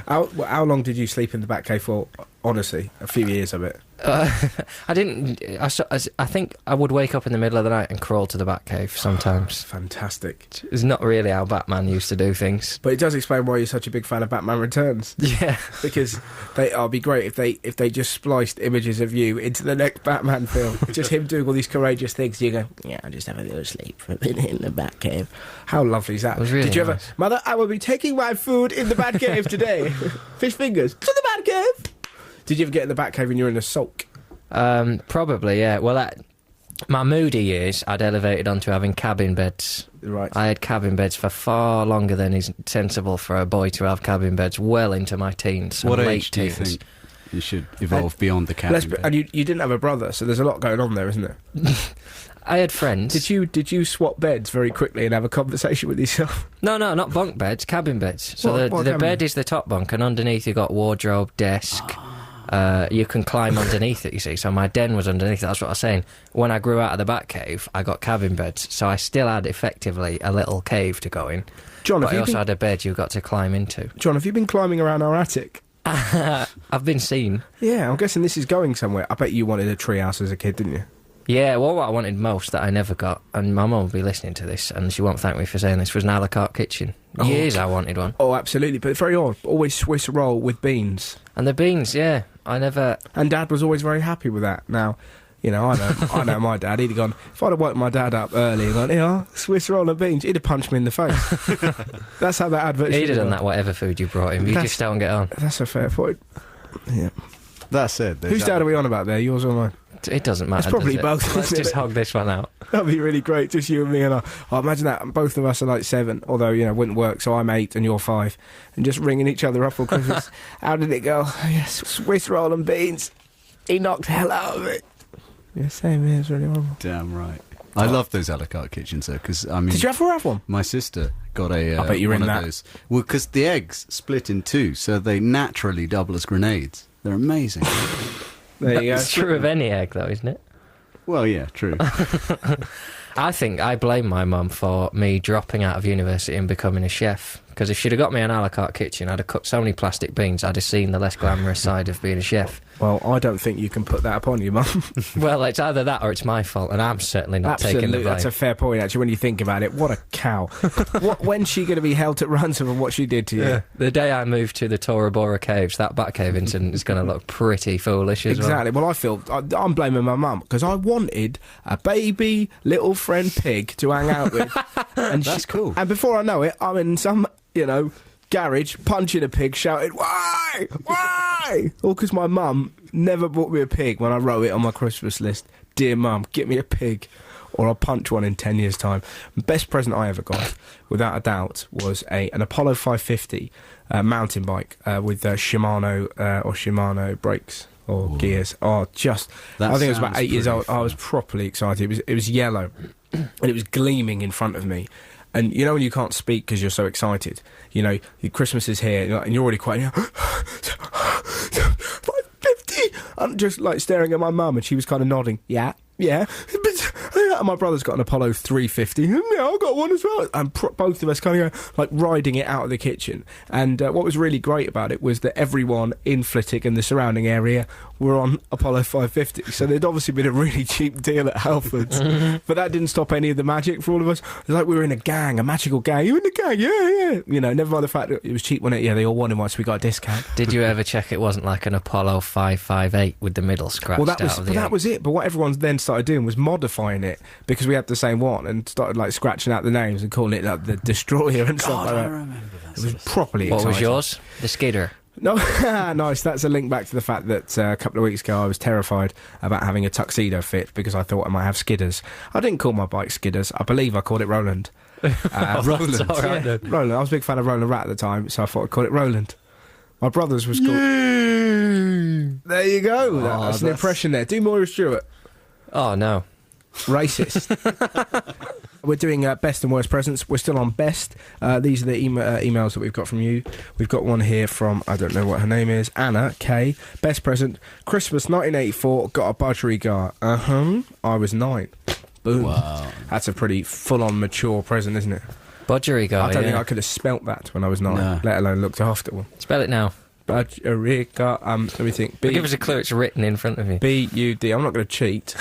How long did you sleep in the Batcave for? Honestly, a few years of it. I didn't. I think I would wake up in the middle of the night and crawl to the Batcave sometimes. Fantastic. It's not really how Batman used to do things. But it does explain why you're such a big fan of Batman Returns. Yeah, because it'd be great if they just spliced images of you into the next Batman film. Just him doing all these courageous things. You go, yeah, I just have a little sleep for a minute in the Batcave. How lovely is that? It was really Did you nice. ever, Mother? I will be taking my food in the Batcave today. Fish fingers to the Batcave. Did you ever get in the Batcave when you were in a sulk? Probably, yeah. Well, my moody years, I'd elevated onto having cabin beds. Right. I had cabin beds for far longer than is sensible for a boy to have cabin beds, well into my teens. What late age do you teens. think you should evolve beyond the cabin bed? And you didn't have a brother, so there's a lot going on there, isn't there? I had friends. Did you swap beds very quickly and have a conversation with yourself? No, not bunk beds, cabin beds. So the bed is the top bunk, and underneath you've got wardrobe, desk... you can climb underneath it, you see. So my den was underneath it. That's what I was saying. When I grew out of the Batcave, I got cabin beds. So I still had, effectively, a little cave to go in. John, but I also had a bed you got to climb into. John, have you been climbing around our attic? I've been seen. Yeah, I'm guessing this is going somewhere. I bet you wanted a treehouse as a kid, didn't you? Yeah, well, what I wanted most that I never got, and my mum will be listening to this, and she won't thank me for saying this, was an a la carte kitchen. Years I wanted one. Oh, absolutely, but very odd. Always Swiss roll with beans. And the beans, yeah, I never... And Dad was always very happy with that. Now, I know my dad. He'd have gone, if I'd have woken my dad up early and gone, Swiss roll and beans, he'd have punched me in the face. That's how that advert He'd have done that whatever food you brought him. You just don't get on. That's a fair point. Yeah. That's it. Whose dad are we on about there, yours or mine? It doesn't matter. It's probably both. Let's just hog this one out. That'd be really great, just you and me. And I imagine that both of us are like 7, although, wouldn't work, so I'm 8 and you're 5, and just ringing each other up for Christmas. How did it go? Yes, Swiss roll and beans. He knocked the hell out of it. Yeah, same here. It's really horrible. Damn right. I love those a la carte kitchens, though, because, I mean... Did you ever have one? My sister got a... I bet you're one in of that. those. Well, because the eggs split in two, so they naturally double as grenades. They're amazing. There you go. It's true of any egg, though, isn't it? Well, yeah, true. I think I blame my mum for me dropping out of university and becoming a chef. Because if she'd have got me an a la carte kitchen, I'd have cooked so many plastic beans, I'd have seen the less glamorous side of being a chef. Well, I don't think you can put that upon you, Mum. Well, it's either that or it's my fault, and I'm certainly not taking the blame. That's a fair point, actually, when you think about it. What a cow. When's she going to be held to ransom for what she did to you? Yeah. The day I moved to the Tora Bora Caves, that Batcave incident is going to look pretty foolish as well. Exactly. Well, I feel... I'm blaming my mum, because I wanted a baby little friend pig to hang out with. And That's cool. And before I know it, I'm in some, garage, punching a pig, shouting, "Why? Why?" All because my mum never bought me a pig when I wrote it on my Christmas list. Dear Mum, get me a pig, or I'll punch one in 10 years' time. Best present I ever got, without a doubt, was an Apollo 550 mountain bike with Shimano brakes or gears. Oh, just... That I think I was about sounds 8 years pretty old. I fun. was properly excited. It was yellow, and it was gleaming in front of me. And you know when you can't speak because you're so excited? Christmas is here, and you're already quite... 550! I'm just, staring at my mum, and she was kind of nodding. Yeah. And my brother's got an Apollo 350. Yeah, I've got one as well. And both of us kind of go, riding it out of the kitchen. And what was really great about it was that everyone in Flitwick and the surrounding area were on Apollo 550. So there'd obviously been a really cheap deal at Halfords. But that didn't stop any of the magic for all of us. It was like we were in a gang, a magical gang. You in the gang? Yeah. Never mind the fact that it was cheap, wasn't it? Yeah, they all wanted one, so we got a discount. Did you ever check it wasn't like an Apollo 558 with the middle scratched out of the that egg? was it. But what everyone then started doing was modifying it because we had the same one and started scratching out the names and calling it the Destroyer and stuff like I that. remember that. It was properly What exciting. was yours? The skidder. No, nice. That's a link back to the fact that a couple of weeks ago I was terrified about having a tuxedo fit because I thought I might have skidders. I didn't call my bike skidders. I believe I called it Roland. Roland. That's all right, Yeah, then. Roland. I was a big fan of Roland Rat at the time, so I thought I'd call it Roland. My brother's was called... There you go. That's an impression there. Do Moira Stewart. Oh, no. Racist. We're doing best and worst presents. We're still on best. These are the emails that we've got from you. We've got one here from, I don't know what her name is, Anna K. Best present, Christmas 1984, got a budgerigar. I was 9. Boom. Wow. That's a pretty full-on mature present, isn't it? Budgerigar, I don't think yeah. I could have spelt that when I was 9, No. let alone looked after one. Spell it now. Budgerigar, let me think. Give us a clue, it's written in front of you. B-U-D, I'm not going to cheat.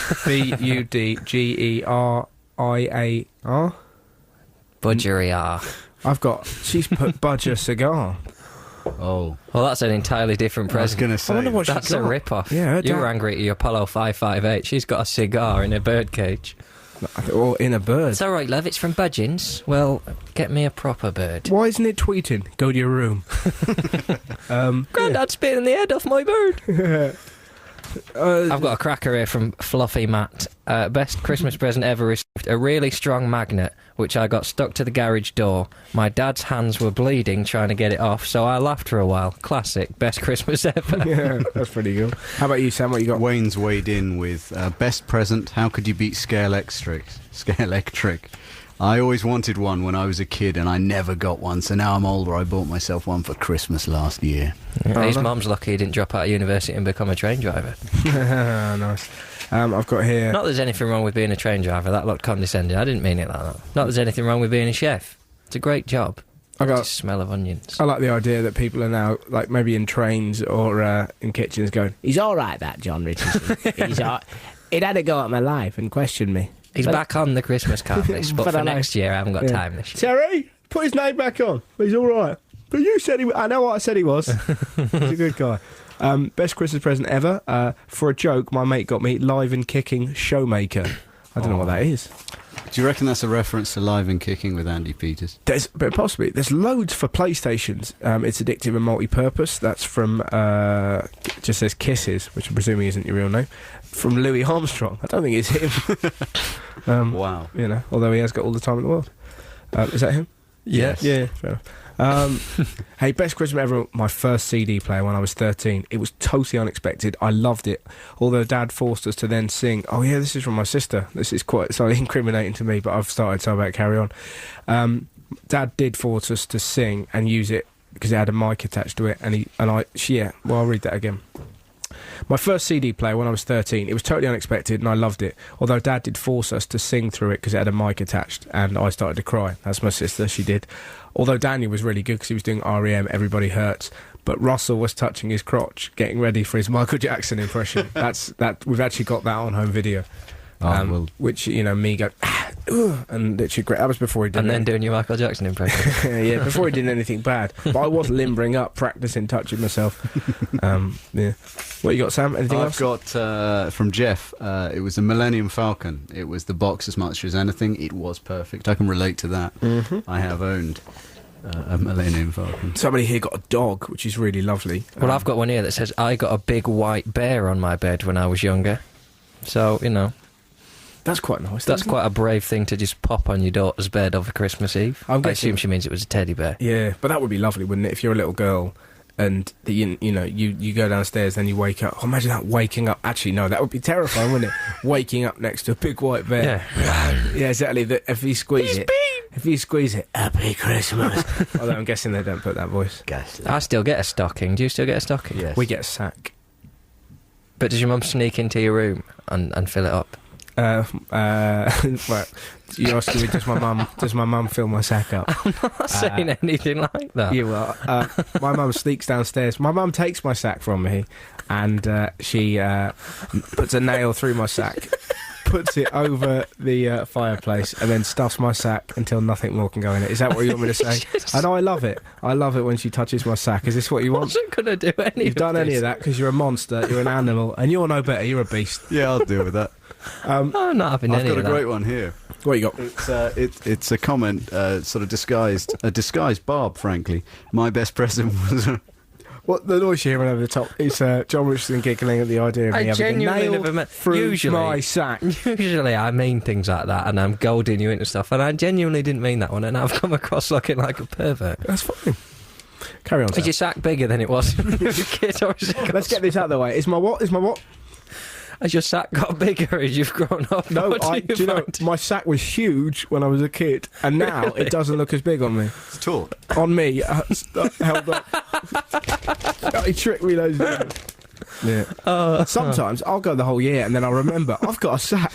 B-U-D-G-E-R-I-A-R. Budgerigar. I've got, she's put Budger cigar. Oh. Well, that's an entirely different I was present. going to say. I wonder what she That's got. a rip-off. Yeah, her You dad- were angry at your Apollo 558. She's got a cigar in a birdcage. Or in a bird. It's all right, love. It's from Budgeons. Well, get me a proper bird. Why isn't it tweeting? Go to your room. Grandad spitting the head off my bird. Uh, I've got a cracker here from Fluffy Matt. Best Christmas present ever received. A really strong magnet, which I got stuck to the garage door. My dad's hands were bleeding trying to get it off, so I laughed for a while. Classic. Best Christmas ever. yeah, that's pretty good. How about you, Sam? What you got? Wayne's weighed in with best present. How could you beat Scalextric? I always wanted one when I was a kid, and I never got one. So now I'm older. I bought myself one for Christmas last year. His no. mum's lucky he didn't drop out of university and become a train driver. Nice. I've got here... Not that there's anything wrong with being a train driver. That looked condescending. I didn't mean it like that. Not that there's anything wrong with being a chef. It's a great job. I got... Just smell of onions. I like the idea that people are now, maybe in trains or in kitchens going, he's all right, that Jon Richardson. He's all... He'd had a go at my life and questioned me. He's back on the Christmas card list, but But I for know. next year I haven't got time this year. Terry, put his name back on. He's all right. But you said he... I know what I said he was. He's a good guy. Best Christmas present ever. For a joke, my mate got me Live and Kicking Showmaker. I don't know what that is. Do you reckon that's a reference to Live and Kicking with Andy Peters? But possibly. There's loads for PlayStations. It's addictive and multi-purpose. That's from... just says Kisses, which I'm presuming isn't your real name. From Louis Armstrong. I don't think it's him. Wow. Although he has got all the time in the world. Is that him? Yes. Yeah, fair enough. Hey, best Christmas ever, my first CD player when I was 13. It was totally unexpected. I loved it. Although Dad forced us to then sing, oh yeah, this is from my sister. This is quite slightly incriminating to me, but I've started, so I better carry on. Dad did force us to sing and use it because it had a mic attached to it, I'll read that again. My first CD player when I was 13, it was totally unexpected and I loved it. Although Dad did force us to sing through it because it had a mic attached, and I started to cry. That's my sister, she did. Although Daniel was really good because he was doing R.E.M. Everybody Hurts, but Russell was touching his crotch, getting ready for his Michael Jackson impression. We've actually got that on home video. Which, me go, and literally great. That was before he did. And then doing your Michael Jackson impression. Yeah, before he did anything bad. But I was limbering up, practicing touching myself. Yeah. What you got, Sam? Anything else? I've got from Jeff. It was a Millennium Falcon. It was the box as much as anything. It was perfect. I can relate to that. Mm-hmm. I have owned a Millennium Falcon. Somebody here got a dog, which is really lovely. Well, I've got one here that says, I got a big white bear on my bed when I was younger. So, That's quite nice. That's quite a brave thing to just pop on your daughter's bed over Christmas Eve. I assume she means it was a teddy bear. Yeah, but that would be lovely, wouldn't it? If you're a little girl and you go downstairs, then you wake up. Oh, imagine that, waking up. Actually, no, that would be terrifying, wouldn't it? Waking up next to a big white bear. Yeah. Yeah, exactly. If you squeeze it, Happy Christmas. Although I'm guessing they don't put that voice. I still get a stocking. Do you still get a stocking? Yes. We get a sack. But does your mum sneak into your room and fill it up? Well, you asking me, does my mum fill my sack up? I'm not saying anything like that. You are. My mum sneaks downstairs. My mum takes my sack from me, and she puts a nail through my sack, puts it over the fireplace, and then stuffs my sack until nothing more can go in it. Is that what you want me to say? I know, I love it. I love it when she touches my sack. Is this what you want? I wasn't going to do any You've done any of that because you're a monster, you're an animal, and you're no better, you're a beast. Yeah, I'll deal with that. I'm not having any of that. I've got a great one here. What you got? It's a comment, sort of disguised barb, frankly. My best present was... What the noise you're hearing over the top is Jon Richardson giggling at the idea of me having a nail through my sack. Usually I mean things like that and I'm goading you into stuff, and I genuinely didn't mean that one, and I've come across looking like a pervert. That's fine. Carry on, Sam. Is your sack bigger than it was when you were a kid, or is it Let's get this out of the way. Is my what? Has your sack got bigger as you've grown up? No, do you know, my sack was huge when I was a kid, and now Really? it doesn't look as big on me. It's tall. On me, held up. He tricked me those days. Yeah. Sometimes I'll go the whole year, and then I'll remember I've got a sack.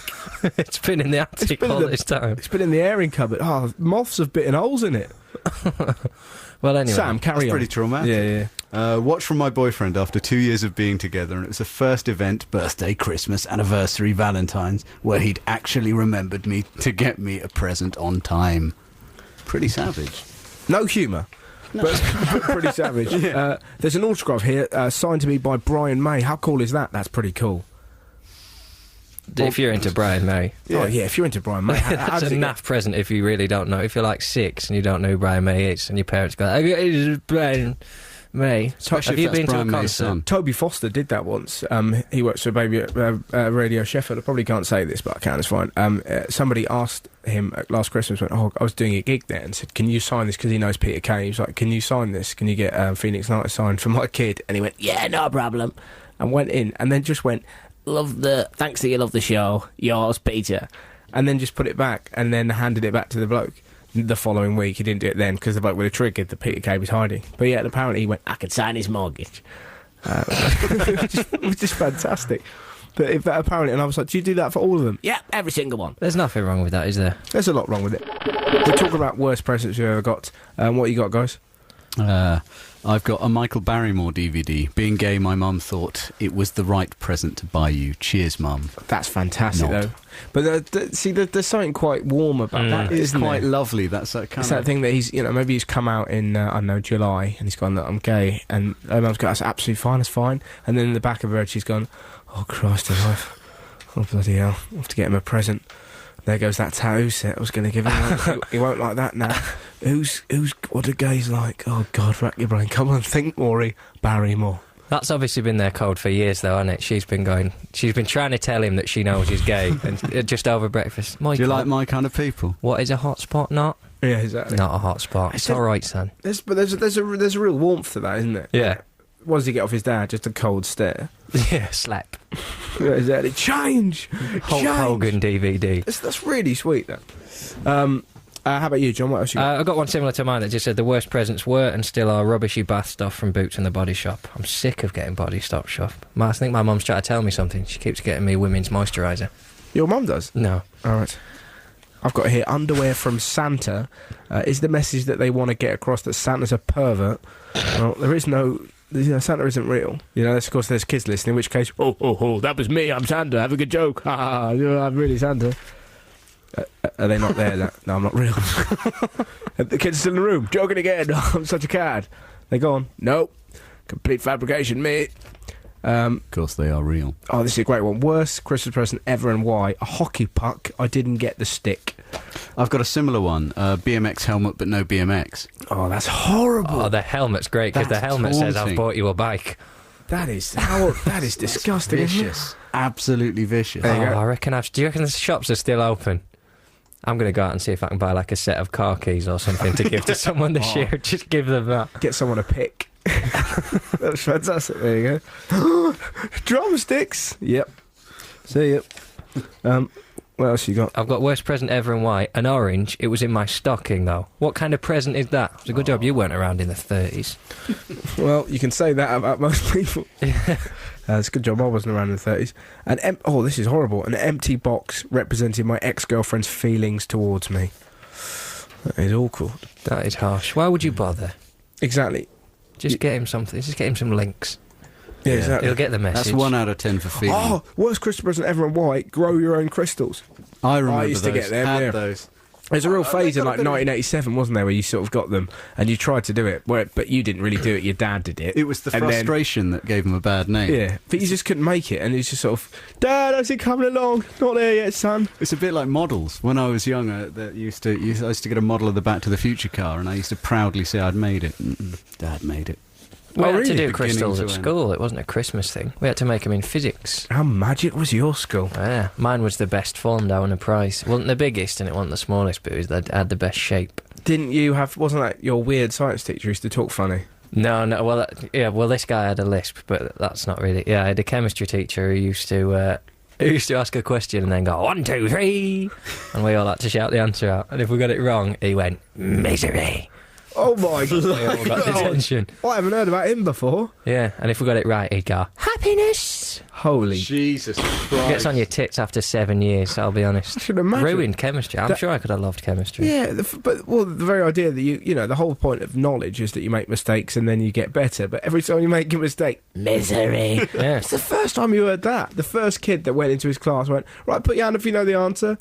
It's been in the attic all this time. It's been in the airing cupboard. Oh, moths have bitten holes in it. Well, anyway. Sam, carry on. Pretty traumatic. Yeah. Watch from my boyfriend after 2 years of being together, and it was the first event, birthday, Christmas, anniversary, Valentine's, where he'd actually remembered me to get me a present on time. Pretty savage. No humour. But pretty savage. Yeah. There's an autograph here signed to me by Brian May. How cool is that? That's pretty cool. If you're into Brian May. Yeah. Oh, yeah, if you're into Brian May. That's a naff present if you really don't know. If you're like 6 and you don't know who Brian May is, and your parents go, it's Brian May. Especially Have you been to a concert? Toby Foster did that once. He works for Radio Sheffield. I probably can't say this, but I can, it's fine. Somebody asked him last Christmas, went, I was doing a gig there, and said, can you sign this? Because he knows Peter Kay. He was like, can you sign this? Can you get Phoenix Night signed for my kid? And he went, yeah, no problem. And went in, and then just went, thanks that you love the show, yours, Peter. And then just put it back, and then handed it back to the bloke. The following week, he didn't do it then because the bloke would have triggered that Peter Kay was hiding. But yeah, apparently he went, I could sign his mortgage. It was just fantastic. But if that apparently, and I was like, do you do that for all of them? Yeah, every single one. There's nothing wrong with that, is there? There's a lot wrong with it. We're talking about worst presents you've ever got. What you got, guys? I've got a Michael Barrymore DVD. Being gay, my mum thought it was the right present to buy you. Cheers, mum. That's fantastic, though. But there's something quite warm about that, It's isn't quite it? lovely. That's that kind It's that thing that he's, maybe he's come out in, I don't know, July, and he's gone, look, I'm gay, and her mum's gone, that's absolutely fine, that's fine. And then in the back of her head, she's gone, oh, Christ alive. Oh, bloody hell. I'll have to get him a present. There goes that tattoo set I was going to give him. He won't like that now. What do gays like? Oh, God, rack your brain. Come on, think, Maury. Barrymore. That's obviously been their code for years, though, hasn't it? She's been trying to tell him that she knows he's gay, and just over breakfast. Do you like my kind of people? What is a hotspot not? Yeah, exactly. Not a hot spot. It's all right, son. There's a real warmth to that, isn't there? Yeah. What does he get off his dad? Just a cold stare. Yeah, slap. Yeah, exactly. Change! Hulk Change! Hogan DVD. That's really sweet, that. How about you, John? What else you got? I got one similar to mine that just said the worst presents were and still are rubbishy bath stuff from Boots and the Body Shop. I'm sick of getting body stuff. I think my mum's trying to tell me something. She keeps getting me women's moisturiser. Your mum does? No. All right. I've got here, underwear from Santa. Is the message that they want to get across that Santa's a pervert? Well, there is no... Santa isn't real. Of course, there's kids listening, in which case, oh, that was me, I'm Santa, have a good joke. I'm really Santa. Are they not there? No, I'm not real. The kids are still in the room, joking again. I'm such a cad. They go on. Nope. Complete fabrication, mate. Of course they are real. Oh, this is a great one. Worst Christmas present ever and why? A hockey puck. I didn't get the stick. I've got a similar one. BMX helmet, but no BMX. Oh, that's horrible. Oh, the helmet's great because the helmet says, I've bought you a bike. That is disgusting. Vicious. Absolutely vicious. There you go. I reckon do you reckon the shops are still open? I'm going to go out and see if I can buy like a set of car keys or something to give to someone this year. Just give them that. Get someone a pick. That's fantastic. There you go. Drumsticks. Yep. See ya. What else you got? I've got worst present ever and why. An orange. It was in my stocking though. What kind of present is that? It's a good job you weren't around in the 30s. Well, you can say that about most people. It's a good job I wasn't around in the 30s. This is horrible. An empty box representing my ex-girlfriend's feelings towards me. That is awkward. That is harsh. Why would you bother? Exactly. Just get him something. Just get him some links. Yeah, exactly. He'll get the message. That's 1 out of 10 for feeling. Oh, worst Christmas present ever and why? Grow your own crystals. I remember I used those. to get them, Had yeah. those. There's a real phase in got like a bit of- 1987, wasn't there, where you sort of got them and you tried to do it, but you didn't really do it. Your dad did it. It was the And then- frustration that gave him a bad name. Yeah, but you just couldn't make it, and it's just sort of, Dad, how's it coming along? Not there yet, son. It's a bit like models. When I was younger, I used to get a model of the Back to the Future car, and I used to proudly say I'd made it. Dad made it. We had to really? do crystals at Beginning to end. school. It wasn't a Christmas thing. We had to make them in physics. How magic was your school? Yeah, mine was the best form down in a prize. It wasn't the biggest and it wasn't the smallest, but it had the best shape. Didn't you have? Wasn't that your weird science teacher who used to talk funny? No. Well, this guy had a lisp, but that's not really. Yeah, I had a chemistry teacher who used to ask a question and then go 1, 2, 3, and we all had to shout the answer out. And if we got it wrong, he went misery. Oh my We all got god! detention. I haven't heard about him before. Yeah, and if we got it right, he'd go happiness. Holy! Jesus Christ. Gets on your tits after 7 years. I'll be honest. I should imagine. Ruined chemistry. I'm sure I could have loved chemistry. Yeah, the very idea that you know, the whole point of knowledge is that you make mistakes and then you get better. But every time you make a mistake, misery. Yeah. It's the first time you heard that. The first kid that went into his class went, right, put your hand if you know the answer.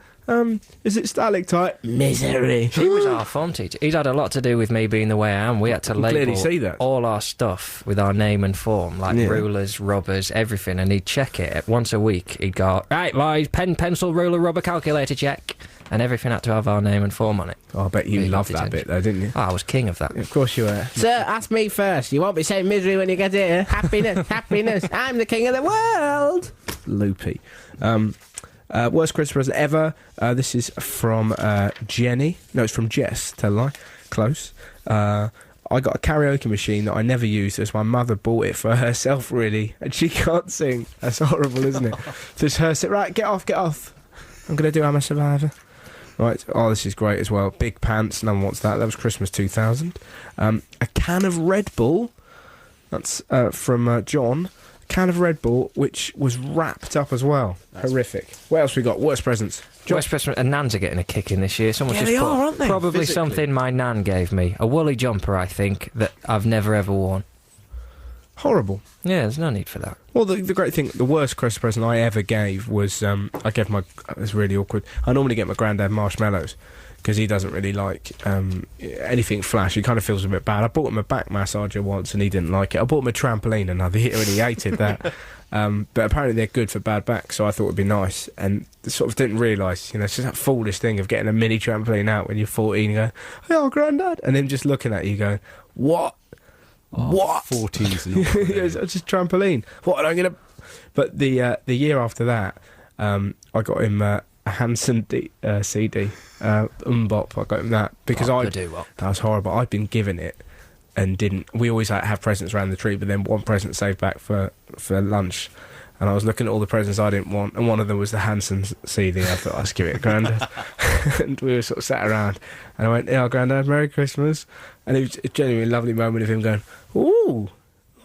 Is it stalactite? Misery. He was our form teacher. He's had a lot to do with me being the way I am. We had to can clearly label see that. all our stuff with our name and form, like Yeah. rulers, rubbers, everything, and he'd check it once a week. He'd go, right, boys, pen, pencil, ruler, rubber, calculator check, and everything had to have our name and form on it. Oh, I bet you He loved loved that it. bit though, didn't you? Oh, I was king of that. Of course you were. Sir, ask me first. You won't be saying misery when you get here. Happiness, happiness. I'm the king of the world. Loopy. Worst Christmas present ever. This is from Jenny. No, it's from Jess. Tell a lie. Close. I got a karaoke machine that I never used as my mother bought it for herself, really, and she can't sing. That's horrible, isn't it? Just her say, right, get off. I'm going to do I'm a Survivor. Right. Oh, this is great as well. Big pants. No one wants that. That was Christmas 2000. A can of Red Bull. That's from John. A can of Red Bull, which was wrapped up as well. Horrific. What else we got? Worst presents. Worst present, and Nans are getting a kick in this year. Someone Yeah, just they put are, aren't they? probably Physically. something my nan gave me. A woolly jumper, I think, that I've never ever worn. Horrible. Yeah, there's no need for that. Well, the great thing, the worst Christmas present I ever gave was, it was really awkward. I normally get my granddad marshmallows, because he doesn't really like anything flash. He kind of feels a bit bad. I bought him a back massager once, and he didn't like it. I bought him a trampoline another year, and he hated that. But apparently they're good for bad backs, so I thought it would be nice. And sort of didn't realise, it's just that foolish thing of getting a mini trampoline out when you're 14 and going, oh, granddad, and him just looking at you going, what? What? 14's Yeah, it's just trampoline. What am I gonna? But the year after that, I got him a Hanson CD. Bop. I got him that because that was horrible. I'd been given it and didn't. We always have presents around the tree, but then one present saved back for lunch. And I was looking at all the presents I didn't want, and one of them was the Hanson CD. I thought, I'll just give it to Grandad. And we were sort of sat around, and I went, "Yeah, Grandad, Merry Christmas." And it was a genuinely lovely moment of him going, "Ooh,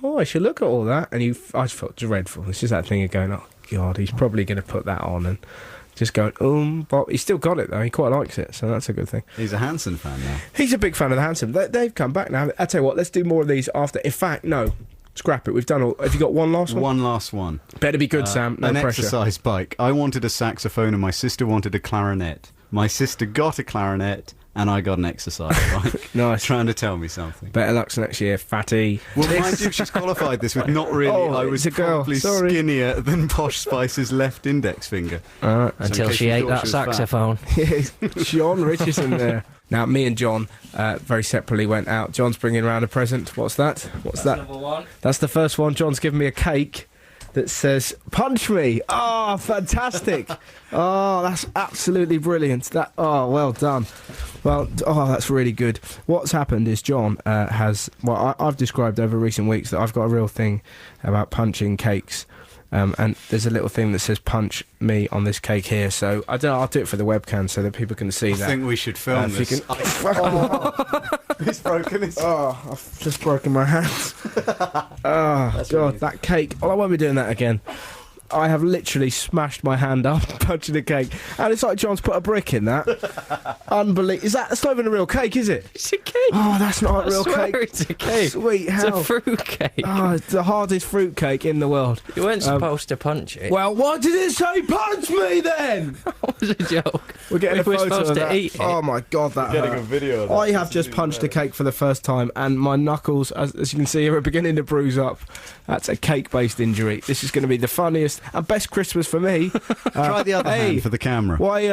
oh, I should look at all that." And I just felt dreadful. It's just that thing of going, "Oh God, he's probably going to put that on," and just going, but he's still got it though. He quite likes it, so that's a good thing. He's a Hanson fan now. He's a big fan of the Hanson. They've come back now. I tell you what, let's do more of these after. In fact, no. Scrap it. We've done all. Have you got one last one? One last one. Better be good, Sam. No an pressure. Exercise bike. I wanted a saxophone and my sister wanted a clarinet. My sister got a clarinet and I got an exercise bike. Nice. Trying to tell me something. Better luck next year, fatty. Well, mind you, she's qualified this with not really. I was probably skinnier than Posh Spice's left index finger. Until she ate that saxophone. Jon Richardson there. Now, me and John very separately went out. John's bringing around a present. What's that? That's that? Number one. That's the first one. John's given me a cake that says, "Punch me." Oh, fantastic. Oh, that's absolutely brilliant. Well done. Well, that's really good. What's happened is John I've described over recent weeks that I've got a real thing about punching cakes. And there's a little thing that says "punch me" on this cake here. So I don't know. I'll do it for the webcam so that people can see that. I think we should film this. He's broken his. Oh, I've just broken my hands. Oh God, that cake. Well, I won't be doing that again. I have literally smashed my hand up punching a cake, and it's like John's put a brick in that. Unbelievable! That's not even a real cake, is it? It's a cake. Oh, that's not a real cake. It's a cake. Sweet hell! It's a fruit cake. Oh, it's the hardest fruit cake in the world. You weren't supposed to punch it. Well, why did it say punch me then? That was a joke. We're getting a photo supposed of to that. eat it. Oh my God, that Getting hurt. a video of that. I have just punched a cake for the first time, and my knuckles, as you can see, are beginning to bruise up. That's a cake-based injury. This is going to be the funniest and best Christmas for me. Try the other hand for the camera. Why?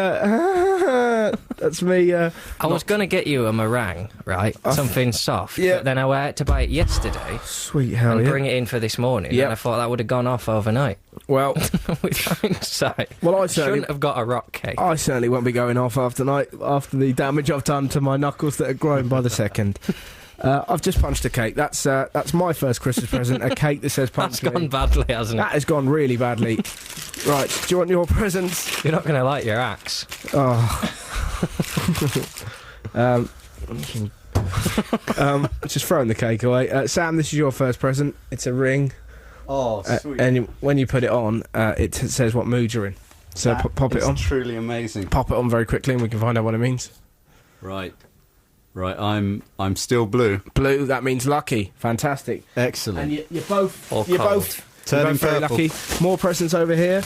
That's me. I was going to get you a meringue, right? Something soft. Yeah. But then I had to buy it yesterday. Sweet hell, And yeah. bring it in for this morning. Yeah. And I thought that would have gone off overnight. Well, With hindsight. well, I Shouldn't have got a rock cake. I certainly won't be going off after the damage I've done to my knuckles that have grown by the second. I've just punched a cake. That's my first Christmas present. A cake that says "punch That's me." gone badly, hasn't it? That has gone really badly. Right, do you want your presents? You're not going to like your axe. Oh. Just throwing the cake away. Sam, this is your first present. It's a ring. Oh, sweet. And when you put it on, it says what mood you're in. So pop it on. Truly amazing. Pop it on very quickly and we can find out what it means. Right. I'm still blue. Blue, that means lucky. Fantastic. Excellent. And you're both... Or You're cold. both... Turning You're both very purple. lucky. More presents over here.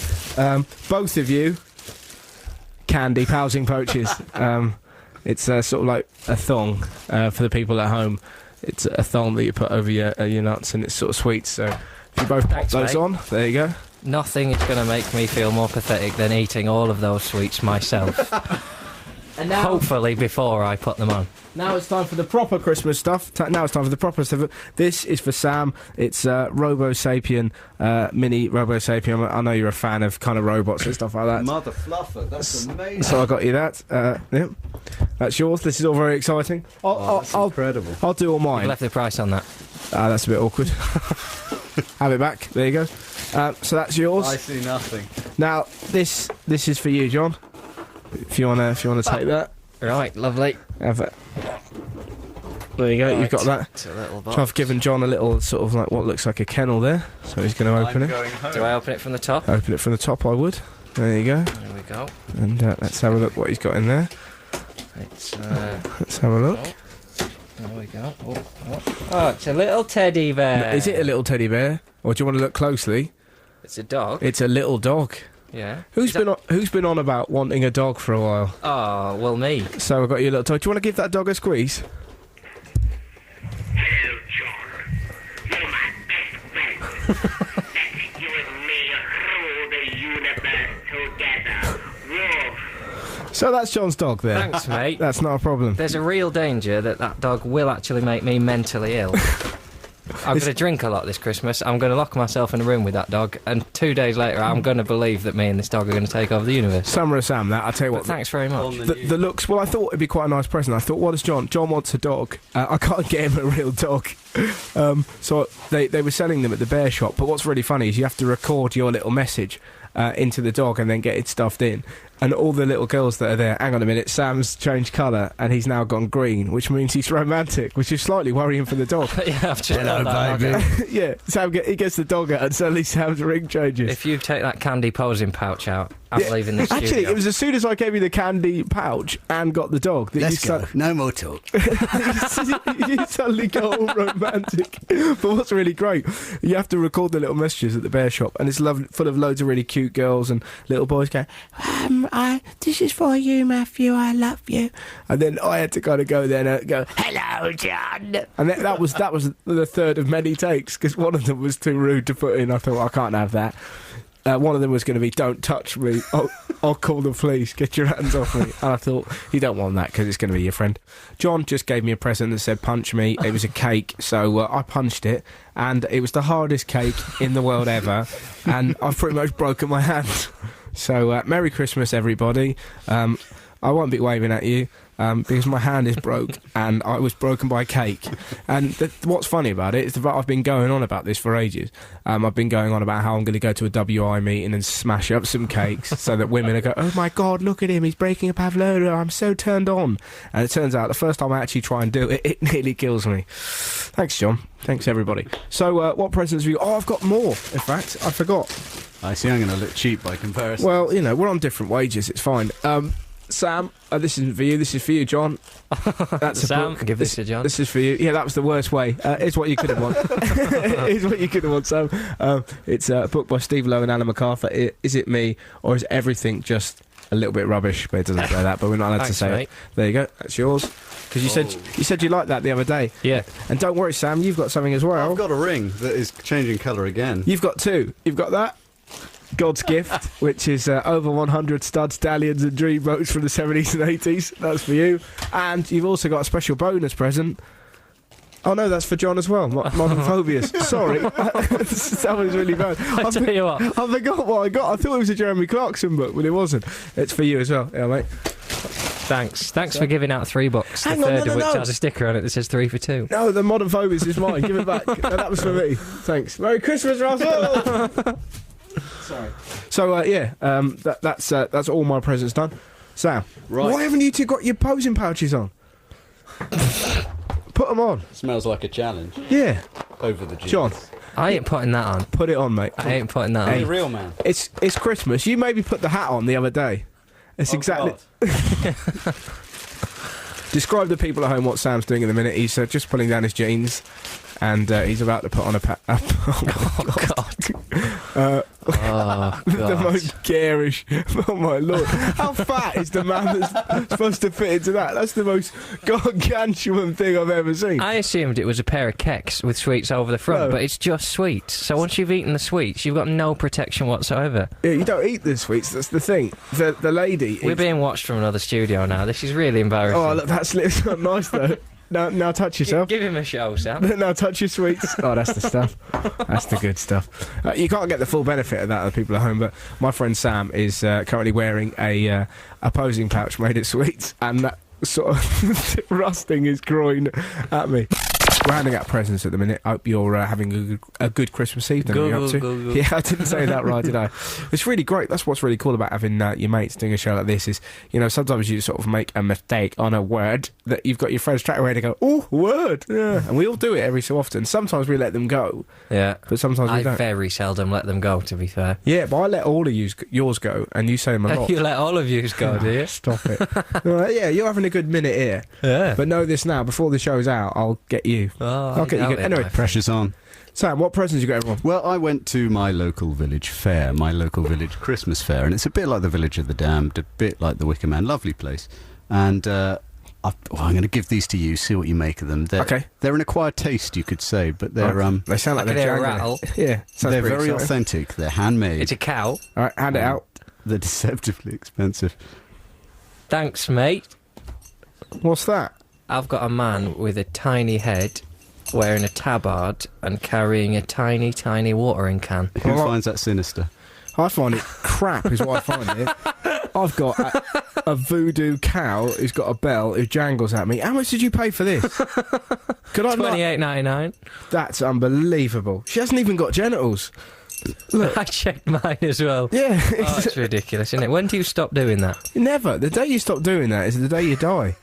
Both of you, candy powsing poachers. It's sort of like a thong for the people at home. It's a thong that you put over your nuts, and it's sort of sweet. So if you both pop those mate. on, there you go. Nothing is going to make me feel more pathetic than eating all of those sweets myself. And now, Hopefully before I put them on. now it's time for the proper Christmas stuff. Now it's time for the proper stuff. This is for Sam. It's Robo Sapien, mini Robo Sapien. I know you're a fan of kind of robots and stuff like that. Mother fluffer, that's amazing. So I got you that. Yep. That's yours. This is all very exciting. That's incredible. I'll do all I've mine. left the price on that. That's a bit awkward. Have it back. There you go. So that's yours. I see nothing. Now this is for you, John. If you wanna take that, Right, lovely. have it. There you go. You've got that. It's a little So box. I've given John a little sort of like what looks like a kennel there. So he's going to open it. Going home. Do I open it from the top? Open it from the top. I would. There you go. There we go. And let's have a look what he's got in there. It's Let's have a look. there we go. Oh, it's a little teddy bear. Is it a little teddy bear, or do you want to look closely? It's a dog. It's a little dog. Yeah. Who's been on about wanting a dog for a while? Oh, well, me. So I've got you a little dog. Do you want to give that dog a squeeze? Hello, John. You're my best friend. Let's you and me rule the universe together. Whoa. So that's John's dog there. Thanks, mate. That's not a problem. There's a real danger that dog will actually make me mentally ill. I'm going to drink a lot this Christmas. I'm going to lock myself in a room with that dog, and 2 days later, I'm going to believe that me and this dog are going to take over the universe. Summer of Sam, that, I'll tell you what. But thanks very much. The looks, well, I thought it'd be quite a nice present. I thought, what does John? John wants a dog. I can't get him a real dog. So they were selling them at the bear shop, but what's really funny is you have to record your little message into the dog and then get it stuffed in. And all the little girls that are there, hang on a minute, Sam's changed colour and he's now gone green, which means he's romantic, which is slightly worrying for the dog. Yeah, I've just Hello, baby. Yeah, he gets the dog out and suddenly Sam's ring changes. If you take that candy posing pouch out, I'm leaving this studio. Actually, it was as soon as I gave you the candy pouch and got the dog that Let's go. No more talk. you suddenly go all romantic. But what's really great, you have to record the little messages at the bear shop, and it's full of loads of really cute girls and little boys going, this is for you, Matthew, I love you. And then I had to kind of go there and go, hello, John. And that was the third of many takes, because one of them was too rude to put in. I thought, I can't have that. One of them was going to be, don't touch me, I'll call the police, get your hands off me. And I thought, you don't want that because it's going to be your friend. John just gave me a present that said punch me. It was a cake, so I punched it, and it was the hardest cake in the world ever, and I've pretty much broken my hand. So, Merry Christmas, everybody. I won't be waving at you. Because my hand is broke and I was broken by cake. And what's funny about it is that I've been going on about this for ages. I've been going on about how I'm going to go to a WI meeting and smash up some cakes so that women are going, oh my God, look at him, he's breaking a pavlova, I'm so turned on. And it turns out the first time I actually try and do it, it nearly kills me. Thanks, John. Thanks, everybody. So, what presents have you got? Oh, I've got more, in fact. I forgot. I see I'm going to look cheap by comparison. Well, you know, we're on different wages, it's fine. Sam, this isn't for you, this is for you, John. That's a Sam, book. give this to John. This is for you. Yeah, that was the worst way. Here's what you could have won. Here's what you could have won, Sam. It's a book by Steve Lowe and Anna MacArthur. Is it me, or is everything just a little bit rubbish? But it doesn't say that, but we're not allowed to say mate. it. There you go, that's yours. Because you said you liked that the other day. Yeah. And don't worry, Sam, you've got something as well. I've got a ring that is changing colour again. You've got two. You've got that. God's Gift, which is over 100 studs, stallions and dreamboats from the 70s and 80s. That's for you. And you've also got a special bonus present. Oh no, that's for John as well. Modern Phobias. Sorry. That was really bad. I tell you what. I forgot what I got. I thought it was a Jeremy Clarkson book, but it wasn't. It's for you as well. Yeah, mate. Thanks for giving out 3 books. Hang the on, third no, of which no. has a sticker on it that says 3 for 2. No, the Modern Phobias is mine. Give it back. No, that was for me. Thanks. Merry Christmas, Russell! Sorry. So, that's all my presents done. Sam, Right. why haven't you two got your posing pouches on? Put them on. Smells like a challenge. Yeah. Over the jeans. John, I ain't putting that on. put it on, mate. I ain't putting that Hey, on. real man. It's Christmas. You maybe put the hat on the other day. It's Oh, exactly... God. Describe to people at home what Sam's doing in a minute. He's just pulling down his jeans, and he's about to put on a Oh, the God. most garish. Oh my lord! How fat is the man that's supposed to fit into that? That's the most gargantuan thing I've ever seen. I assumed it was a pair of keks with sweets over the front, No. but it's just sweets. So once you've eaten the sweets, you've got no protection whatsoever. Yeah, you don't eat the sweets. That's the thing. The lady. We're being watched from another studio now. This is really embarrassing. Oh look, that's not nice though. Now touch yourself. Give him a show, Sam. Now touch your sweets. Oh, that's the stuff. That's the good stuff. You can't get the full benefit of that, the people at home, but my friend Sam is currently wearing a posing pouch made of sweets, and that sort of rusting his groin at me. We're handing out presents at the minute. I hope you're having a good Christmas Eve. Then, you're up to. Go. Yeah, I didn't say that right, did I? It's really great. That's what's really cool about having your mates doing a show like this is, you know, sometimes you sort of make a mistake on a word that you've got your friends straight away to go, oh, word. Yeah. And we all do it every so often. Sometimes we let them go, Yeah. but sometimes we I don't. very seldom let them go, to be fair. Yeah, but I let all of yours go, and you say them a lot. You let all of yous go, do you? Stop it. Yeah, you're having a good minute here. Yeah. But know this now, before the show's out, I'll get you. I'll get you good. Anyway, Pressure's on. Sam, what presents you got everyone? Well, I went to my local village fair, my local village Christmas fair, and it's a bit like the Village of the Damned, a bit like the Wicker Man. Lovely place. And I'm going to give these to you, see what you make of them. Okay. They're an acquired taste, you could say, but they're They sound like I can they're hear a jangling. rattle. Yeah, sounds they're pretty very exciting. authentic. They're handmade. It's a cow. All right, hand it out. They're deceptively expensive. Thanks, mate. What's that? I've got a man with a tiny head wearing a tabard and carrying a tiny, tiny watering can. Who finds that sinister? I find it crap, is what I find it. I've got a voodoo cow who's got a bell who jangles at me. How much did you pay for this? Could I $28.99. That's unbelievable. She hasn't even got genitals. Look. I checked mine as well. Yeah. Oh, it's ridiculous, isn't it? When do you stop doing that? Never. The day you stop doing that is the day you die.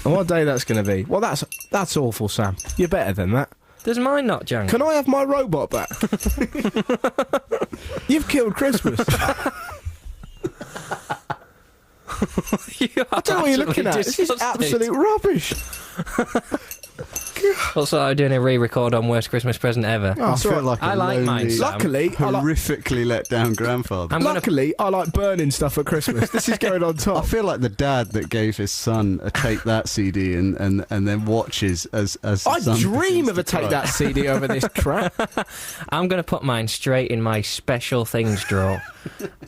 And what day that's going to be? Well, that's awful, Sam. You're better than that. Does mine not jangle? Can I have my robot back? You've killed Christmas. I don't know what you're looking at. This is absolute rubbish. Also, I'm doing a re-record on worst Christmas present ever. Oh, I feel like I like mine, Sam. Luckily, horrifically let down grandfather. I like burning stuff at Christmas. This is going on I top. feel like the dad that gave his son a Take That CD and then watches as I the son dream begins of a to Take cry. That CD over this crap. I'm going to put mine straight in my special things drawer.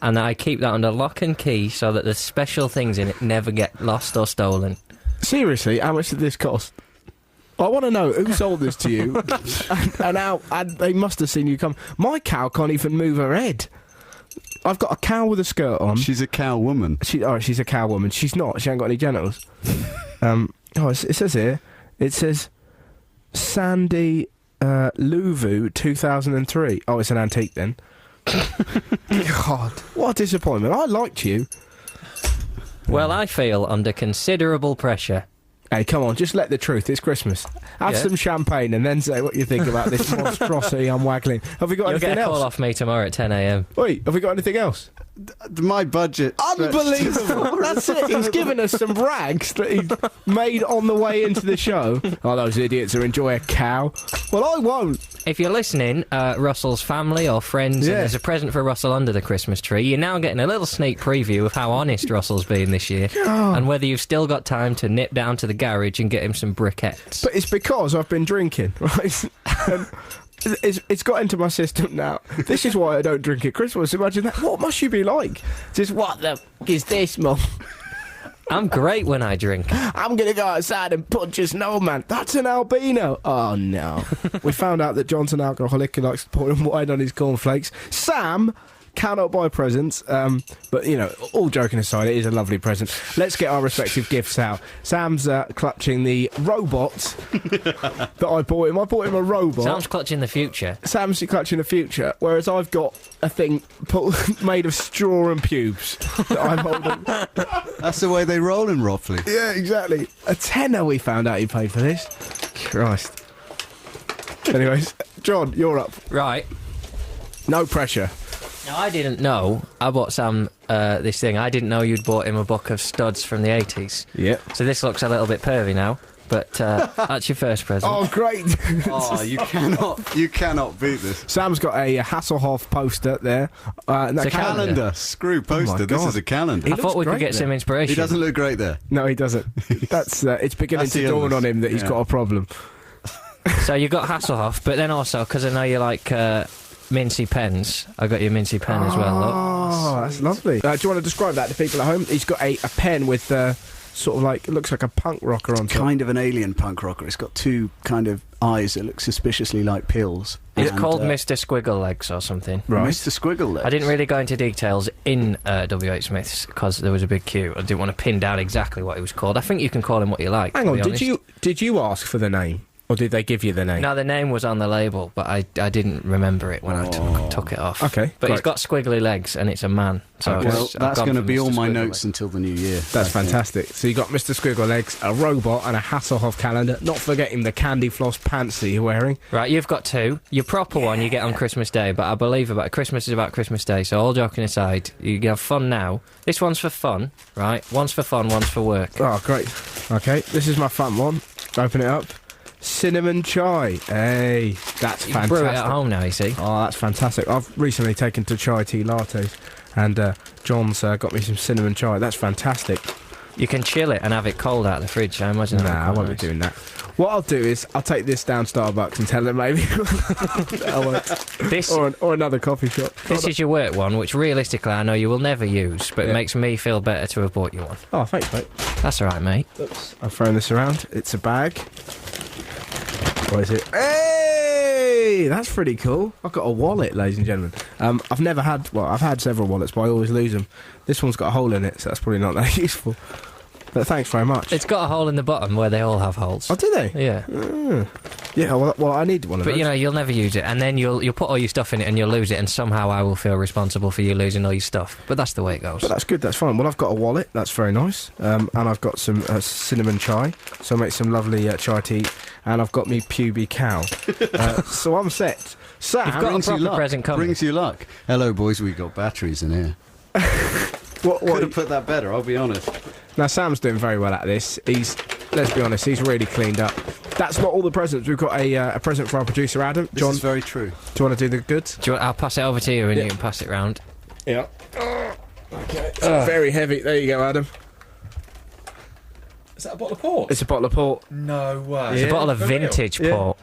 And I keep that under lock and key so that the special things in it never get lost or stolen. Seriously, how much did this cost? I want to know who sold this to you and how and they must have seen you come. My cow can't even move her head. I've got a cow with a skirt on. She's a cow woman. She's a cow woman. She's not. She ain't got any genitals. It says here. It says Sandy Luvu 2003. Oh, it's an antique then. God, what a disappointment. I liked you. Well, I feel under considerable pressure. Hey, come on, just let the truth. It's Christmas. Have some champagne and then say what you think about this monstrosity I'm waggling. Have we got You'll anything get a else? call off me tomorrow at 10 a.m. Wait, have we got anything else? My budget. Unbelievable. That's it. He's given us some rags that he made on the way into the show. Oh, those idiots who enjoy a cow. Well, I won't. If you're listening, Russell's family or friends, and there's a present for Russell under the Christmas tree, you're now getting a little sneak preview of how honest Russell's been this year, and whether you've still got time to nip down to the garage and get him some briquettes. But it's because I've been drinking, right? It's got into my system now. This is why I don't drink at Christmas. Imagine that. What must you be like? Just, what the f*** is this, Mum? I'm great when I drink. I'm going to go outside and punch a snowman. That's an albino. Oh, no. We found out that John's an alcoholic who likes pouring wine on his cornflakes. Sam cannot buy presents, but, you know, all joking aside, it is a lovely present. Let's get our respective gifts out. Sam's clutching the robot that I bought him. I bought him a robot. Sam's clutching the future. Sam's clutching the future, whereas I've got a thing made of straw and pubes that I'm holding. That's the way they roll in Ropley. Yeah, exactly. A tenner we found out he paid for this. Christ. Anyways, John, you're up. Right. No pressure. Now, I didn't know. I bought Sam this thing. I didn't know you'd bought him a book of studs from the 80s. Yep. So this looks a little bit pervy now, but that's your first present. Oh, great. Oh, you cannot beat this. Sam's got a Hasselhoff poster there. It's a Calendar. Screw poster. my This God. is a calendar. I thought we could get some inspiration. He doesn't look great there. No, he doesn't. That's it's beginning That's to the dawn illness. on him that he's got a problem. So you got Hasselhoff, but then also, because I know you like Mincy pens, I got you a Mincy pen as well. Look. Oh, that's lovely. Do you want to describe that to people at home? He's got a pen with sort of like, it looks like a punk rocker on top. Kind of an alien punk rocker. It's got two kind of eyes that look suspiciously like pills. It's And, called Mr. Squiggle Legs or something. Right. Mr. Squiggle Legs. I didn't really go into details in W.H. Smith's because there was a big queue. I didn't want to pin down exactly what he was called. I think you can call him what you like. Hang to on, be honest. did you ask for the name? Or did they give you the name? No, the name was on the label, but I didn't remember it when I took it off. Okay, But great. he's got squiggly legs and it's a man. So Okay. Well, I've that's gone going to for be Mr. all my Squiggle notes Legs. until the new year. That's I think. fantastic. So you got Mr. Squiggle Legs, a robot, and a Hasselhoff calendar. Not forgetting the candy floss pants that you're wearing. Right, you've got two. Your proper one you get on Christmas Day, but I believe about Christmas is about Christmas Day, so all joking aside, you can have fun now. This one's for fun, right? One's for fun, one's for work. Oh, great. Okay, this is my fun one. Open it up. Cinnamon chai. Hey, that's You fantastic. brew it at home now, you see. Oh, that's fantastic. I've recently taken to chai tea lattes, and John's got me some cinnamon chai. That's fantastic. You can chill it and have it cold out of the fridge, I imagine. Nah, that'd I quite won't be nice. doing that. What I'll do is I'll take this down Starbucks and tell them maybe. I won't. This, or another coffee shop. this is your work one, which realistically I know you will never use, but Yeah. it makes me feel better to have bought you one. Oh, thanks, mate. That's all right, mate. Oops. I'm throwing this around. It's a bag. What is it? Hey, that's pretty cool. I've got a wallet, ladies and gentlemen. I've had several wallets, but I always lose them. This one's got a hole in it, so that's probably not that useful. But thanks very much. It's got a hole in the bottom where they all have holes. Oh, do they? Yeah. Yeah, well, I need one of those. But, you'll never use it, and then you'll put all your stuff in it and you'll lose it, and somehow I will feel responsible for you losing all your stuff. But that's the way it goes. But that's good, that's fine. Well, I've got a wallet, that's very nice. And I've got some cinnamon chai, so I make some lovely chai tea. And I've got me puby cow. So I'm set. Sam, You've got a proper present coming. Brings you luck. Hello, boys, we've got batteries in here. what Could have put that better, I'll be honest. Now, Sam's doing very well at this. Let's be honest, he's really cleaned up. That's not all the presents. We've got a present for our producer, Adam. This John, is very true. do you want to do the goods? I'll pass it over to you and you can pass it round. Yeah. Okay. It's very heavy. There you go, Adam. Is that a bottle of port? It's a bottle of port. No way. It's a bottle of vintage port.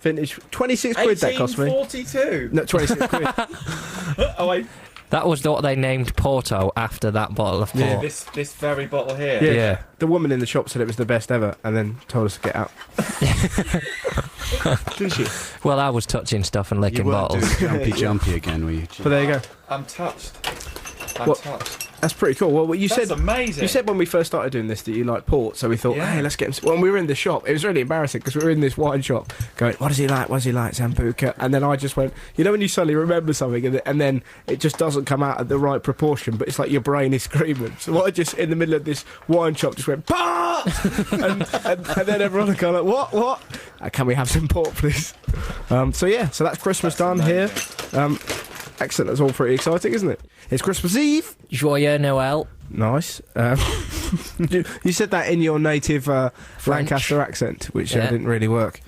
Vintage. 26 quid that cost me. 1842. No, 26 quid. Oh wait. That was what they named Porto after that bottle of port. Yeah, this very bottle here. Yeah. The woman in the shop said it was the best ever and then told us to get out. Did she? Well, I was touching stuff and licking You weren't bottles. doing jumpy again, were you? But there you go. I'm touched. Touched. That's pretty cool. Well, you That's said amazing. You said when we first started doing this that you like port, so we thought, Yeah. hey, let's get him. When we were in the shop, it was really embarrassing because we were in this wine shop going, what does he like? What does he like, Sambuca? And then I just went, when you suddenly remember something and then it just doesn't come out at the right proportion, but it's like your brain is screaming. So I just, in the middle of this wine shop, just went, bah! and then everyone kind of like, what? Can we have some port, please? So that's Christmas done here. Excellent, that's all pretty exciting, isn't it? It's Christmas Eve. Joyeux Noël. Nice. You said that in your native Lancaster accent, which didn't really work.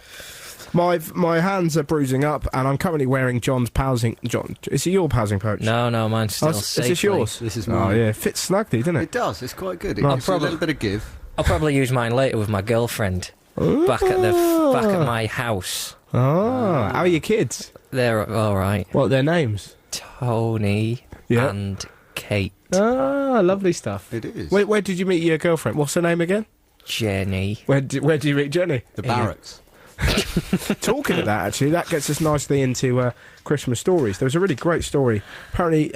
My hands are bruising up, and I'm currently wearing John's housing. John, is it your housing pouch? No, mine's still Is this yours? This is Oh mine. yeah, it fits snugly, doesn't it? It does, it's quite good. It Nice. gives you a little bit of give. I'll probably use mine later with my girlfriend back at my house. Oh, how are your kids? They're all right. What are their names? Tony and Kate. Ah, lovely stuff. It is. Where did you meet your girlfriend? What's her name again? Jenny. Where did you meet Jenny? The barracks. Talking of that, actually, that gets us nicely into Christmas stories. There was a really great story. Apparently,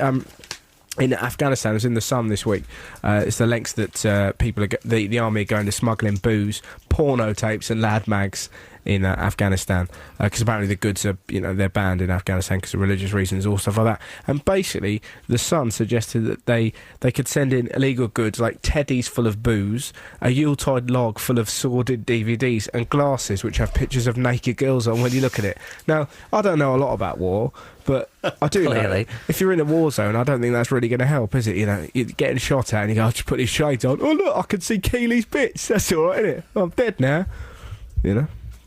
in Afghanistan, it was in the Sun this week. It's the lengths that people are the army are going to smuggle in booze, porno tapes, and lad mags in Afghanistan, because apparently the goods are, they're banned in Afghanistan because of religious reasons, all stuff like that. And basically, the Sun suggested that they could send in illegal goods like teddies full of booze, a Yuletide log full of sordid DVDs, and glasses which have pictures of naked girls on when you look at it. Now, I don't know a lot about war, but I do know Clearly. if you're in a war zone, I don't think that's really going to help, is it? You're getting shot at and you go, I'll just put his shades on. Oh, look, I can see Keely's bits. That's all right, isn't it? I'm dead now.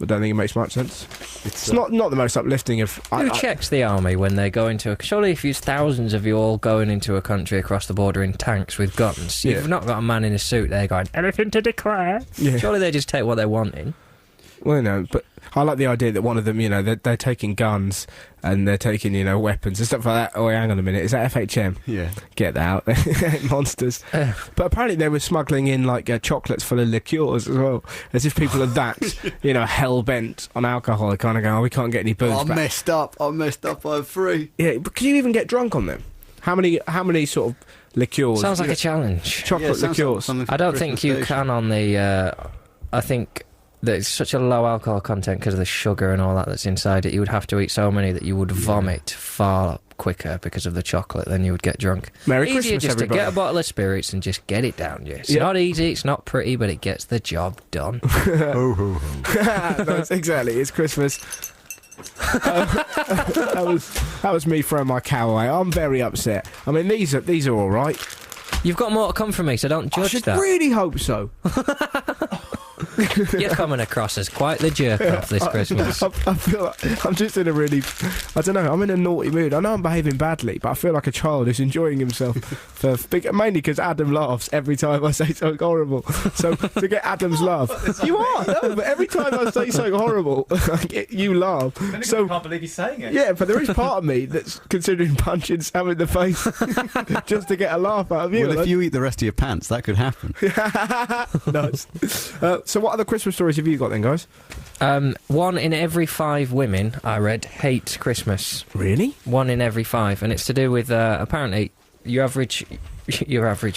I don't think it makes much sense. It's not the most uplifting of... Who checks the army when they go into surely if there's thousands of you all going into a country across the border in tanks with guns, you've not got a man in a suit there going, anything to declare? Yeah. Surely they just take what they want in. Well, but I like the idea that one of them, they're taking guns and they're taking, weapons and stuff like that. Oh, hang on a minute, is that FHM? Yeah. Get that out. Monsters. But apparently they were smuggling in, chocolates full of liqueurs as well. As if people are that, hell-bent on alcohol. They kind of go, we can't get any booze back. messed up, I'm free. Yeah, but can you even get drunk on them? How many sort of liqueurs? Sounds like a challenge. Chocolate liqueurs. I don't think you can on the... I think... There's such a low alcohol content because of the sugar and all that's inside it. You would have to eat so many that you would vomit far quicker because of the chocolate than you would get drunk. Merry Easier Christmas, just everybody. to get a bottle of spirits and just get it down. It's Yeah. not easy, it's not pretty, but it gets the job done. Ho, ho, ho. That's exactly. It's Christmas. That was me throwing my cow away. I'm very upset. I mean, these are all right. You've got more to come from me, so don't I judge should that. really hope so. You're coming across as quite the jerk off this Christmas. I feel like I'm just in a really, I don't know, I'm in a naughty mood. I know I'm behaving badly, but I feel like a child who's enjoying himself. Mainly because Adam laughs every time I say something horrible. So to get Adam's laugh, you are. No, but every time I say something horrible, you laugh. So I can't believe he's saying it. Yeah, but there is part of me that's considering punching Sam in the face just to get a laugh out of you. Well, if you eat the rest of your pants, that could happen. Nice. So what other Christmas stories have you got then, guys? 1 in every 5 women, I read, hates Christmas. Really? 1 in every 5, and it's to do with apparently your average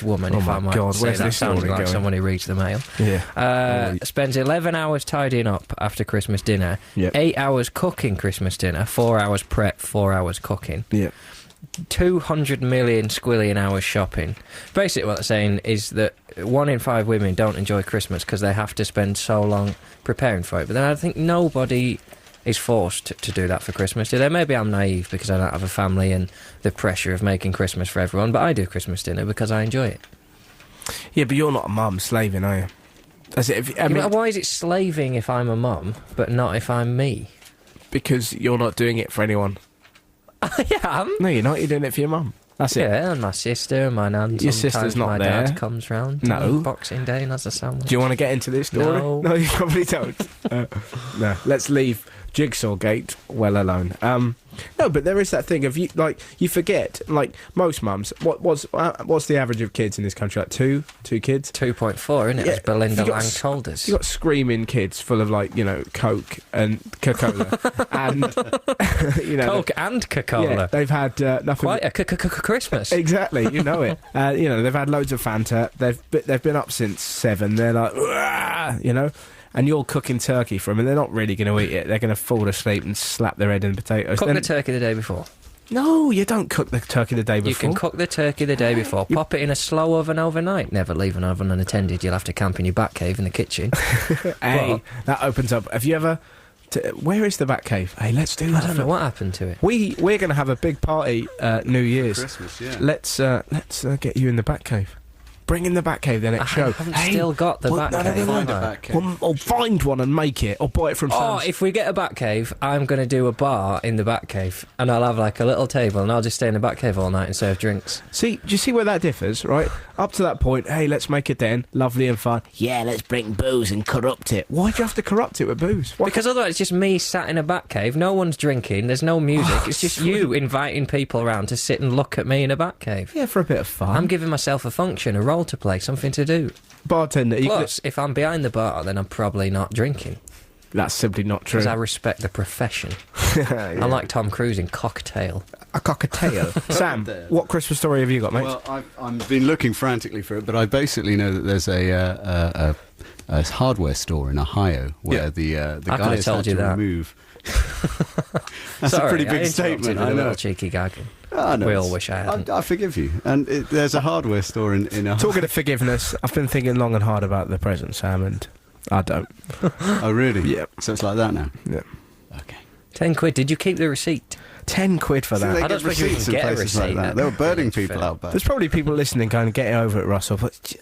woman. Oh if my I might God, say where's that, this sounds story like going? someone who reads the mail. Yeah. Spends 11 hours tidying up after Christmas dinner, Yep. 8 hours cooking Christmas dinner, 4 hours prep, 4 hours cooking. Yeah. 200 million squillion hours shopping. Basically what they're saying is that 1 in 5 women don't enjoy Christmas because they have to spend so long preparing for it. But then I think nobody is forced to do that for Christmas, do they? Maybe I'm naive because I don't have a family and the pressure of making Christmas for everyone, but I do Christmas dinner because I enjoy it. Yeah, but you're not a mum slaving, are you? That's it. Why is it slaving if I'm a mum, but not if I'm me? Because you're not doing it for anyone. I am. No, you're not. You're doing it for your mum. That's it. Yeah, and my sister and my nan. Your Sometimes sister's not my there. dad comes round. No. on Boxing Day and has a sandwich. Do you want to get into this story? No. No, you probably don't. No, let's leave Jigsaw Gate well alone. No, but there is that thing of you forget, like most mums. What's the average of kids in this country? Like two kids. 2.4, isn't it? Yeah, As Belinda you got Lang s- told us. You got screaming kids full of Coke and Coca-Cola and Coke and Coca-Cola. Yeah, they've had nothing. Quite a Christmas. Exactly, you know it. They've had loads of Fanta. They've been up since 7. They're like, "Wah," and you're cooking turkey for them, and they're not really going to eat it. They're going to fall asleep and slap their head in potatoes. Cook the turkey the day before. No, you don't cook the turkey the day before. You can cook the turkey the day before. Pop it in a slow oven overnight. Never leave an oven unattended. You'll have to camp in your bat cave in the kitchen. Hey, that opens up. Have you ever? Where is the bat cave? Hey, let's do that. I don't know what happened to it. We're going to have a big party New Year's. Christmas, yeah. Let's get you in the bat cave. Bring in the bat cave the next show. I haven't still got the bat cave. Find a back cave. Or find one and make it, or buy it from. Oh, Sam's. if we get a bat cave, I'm going to do a bar in the bat cave, and I'll have like a little table, and I'll just stay in the bat cave all night and serve drinks. See, do you see where that differs, right? Up to that point, hey, let's make it then, lovely and fun. Yeah, let's bring booze and corrupt it. Why'd you have to corrupt it with booze? Why Because otherwise it's just me sat in a bat cave, no one's drinking, there's no music, it's just you inviting people around to sit and look at me in a bat cave. Yeah, for a bit of fun. I'm giving myself a function, a role to play, something to do. Bartender. Plus, if I'm behind the bar, then I'm probably not drinking. That's simply not true. Because I respect the profession. Yeah. I'm like Tom Cruise in Cocktail. A cocktail. Sam, what Christmas story have you got, mate? Well, I've been looking frantically for it, but I basically know that there's a hardware store in Ohio where the I could guys have told had you to that. remove. That's Sorry, a pretty I big interrupted statement. with I a know. little cheeky gag. Oh, no, We all it's- wish I hadn't. I forgive you. And there's a hardware store in Ohio. Talking of forgiveness, I've been thinking long and hard about the present, Sam, and I don't. Oh, really? Yeah. So it's like that now? Yeah. Okay. 10 quid, did you keep the receipt? 10 quid for So that. they I don't get suppose you receipts can in get a places like receipt that. at They were the birding village people fair. out back. There's probably people listening going, get over it, Russell, but...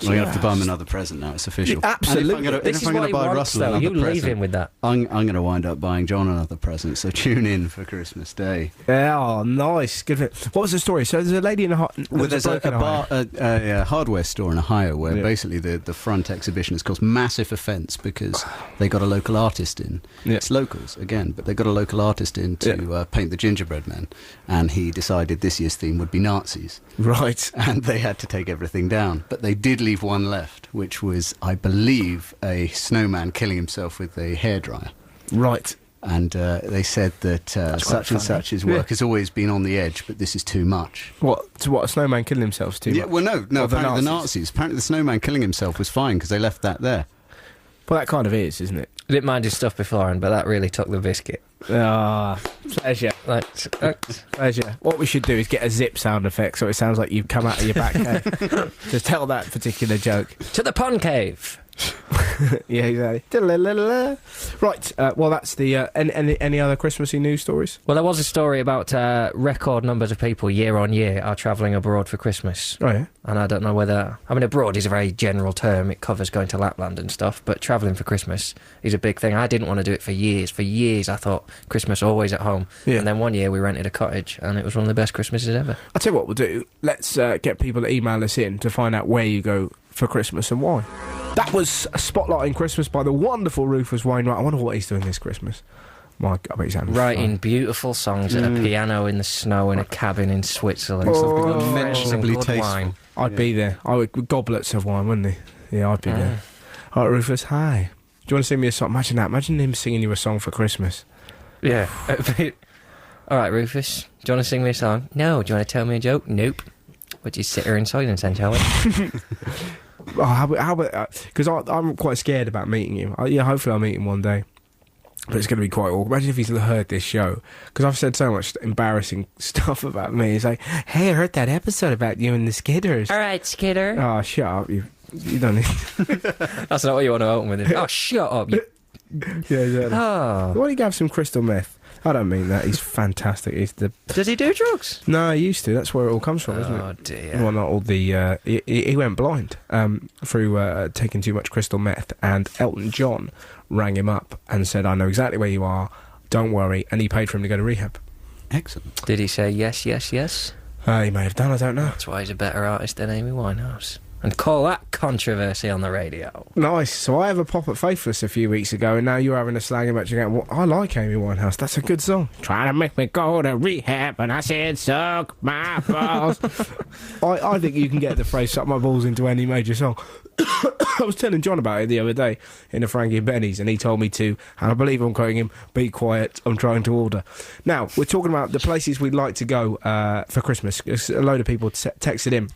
Well, you have to buy him another present now. It's official. Yeah, absolutely. And This if is I'm what going he to buy wants, Russell though. another You leave present, him with that. I'm going to wind up buying John another present. So tune in for Christmas Day. Yeah, oh, nice. Good. What was the story? So there's a lady in a... Well, there's a hardware store in Ohio where Yeah. basically the front exhibition is caused massive offence because they got a local artist in. Yeah. It's locals, again, but they got a local artist in to paint the gingerbread men, and he decided this year's theme would be Nazis, Right. and they had to take everything down. But they did leave one left, which was, I believe, a snowman killing himself with a hairdryer. Right. And they said that such and such's work has always been on the edge, but this is too much. What, a snowman killing himself too Yeah, much? well, no, Or the apparently the Nazis? Nazis. Apparently the snowman killing himself was fine because they left that there. Well, that kind of is, isn't it? I didn't mind his stuff beforehand, but that really took the biscuit. Ah, pleasure. Like, Pleasure. What we should do is get a zip sound effect so it sounds like you've come out of your back cave. Just tell that particular joke. to the pun cave. Yeah, exactly. Right, well, that's the... any other Christmassy news stories? Well, there was a story about record numbers of people year on year are travelling abroad for Christmas. Oh, yeah. And I don't know whether... I mean, abroad is a very general term. It covers going to Lapland and stuff, but travelling for Christmas is a big thing. I didn't want to do it for years. For years, I thought Christmas always at home. Yeah. And then one year we rented a cottage, and it was one of the best Christmases ever. I'll tell you what we'll do. Let's get people to email us in to find out where you go for Christmas and why. That was a Spotlight in Christmas by the wonderful Rufus Wainwright. I wonder what he's doing this Christmas. My God, I bet he's having Writing fun. beautiful songs at a piano in the snow in a cabin in Switzerland. Oh, With friends and unmentionably good tasteful. wine. I'd be there. I would, with goblets of wine, wouldn't he? Yeah, I'd be there. All right, Rufus, hi. you want to sing me a song? Imagine that. Imagine him singing you a song for Christmas. Yeah. All right, Rufus. Do you want to sing me a song? No. Do you want to tell me a joke? Nope. We'll just sit here in silence then, shall we? Oh, how about? Because I'm quite scared about meeting him. Hopefully I'll meet him one day. But it's going to be quite awkward. Imagine if he's heard this show. Because I've said so much embarrassing stuff about me. He's like, hey, I heard that episode about you and the Skidders. All right, Skidder. Oh, shut up. You don't need... That's not what you want to open with. Is it? Oh, shut up. You... Yeah, exactly. Oh. Why don't you have some crystal meth? I don't mean that. He's fantastic. He's the... Does he do drugs? No, he used to. That's where it all comes from, isn't it? Oh, dear. Well, not all the... he went blind through taking too much crystal meth, and Elton John rang him up and said, I know exactly where you are, don't worry, and he paid for him to go to rehab. Excellent. Did he say yes, yes, yes? He may have done, I don't know. That's why he's a better artist than Amy Winehouse. And call that controversy on the radio. Nice. So I have a pop at Faithless a few weeks ago, and now you're having a slang about you going, well, I like Amy Winehouse. That's a good song. Trying to make me go to rehab, and I said, suck my balls. I think you can get the phrase suck my balls into any major song. I was telling John about it the other day in a Frankie and Benny's, and he told me to, and I believe I'm quoting him, be quiet, I'm trying to order. Now, we're talking about the places we'd like to go for Christmas. A load of people texted in.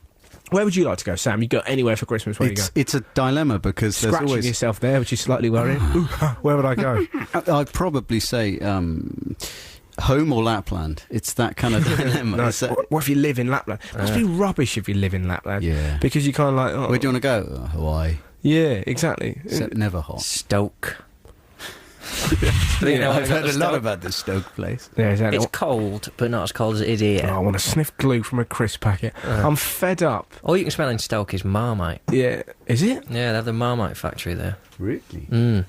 Where would you like to go, Sam? You go anywhere for Christmas? Where you go? It's a dilemma because Scratching there's always yourself there, which is slightly worrying. Where would I go? I'd probably say home or Lapland. It's that kind of dilemma. Nice. What if you live in Lapland? It must be rubbish if you live in Lapland. Yeah. Because you kind of like... Oh, Where do you want to go? Hawaii. yeah, exactly. Except never hot. Stoke. Yeah, I've heard a lot about this Stoke place. Yeah, exactly. It's cold, but not as cold as it is here. Oh, I want to sniff glue from a crisp packet. I'm fed up. All you can smell in Stoke is Marmite. Yeah. Is it? Yeah, they have the Marmite factory there. Really?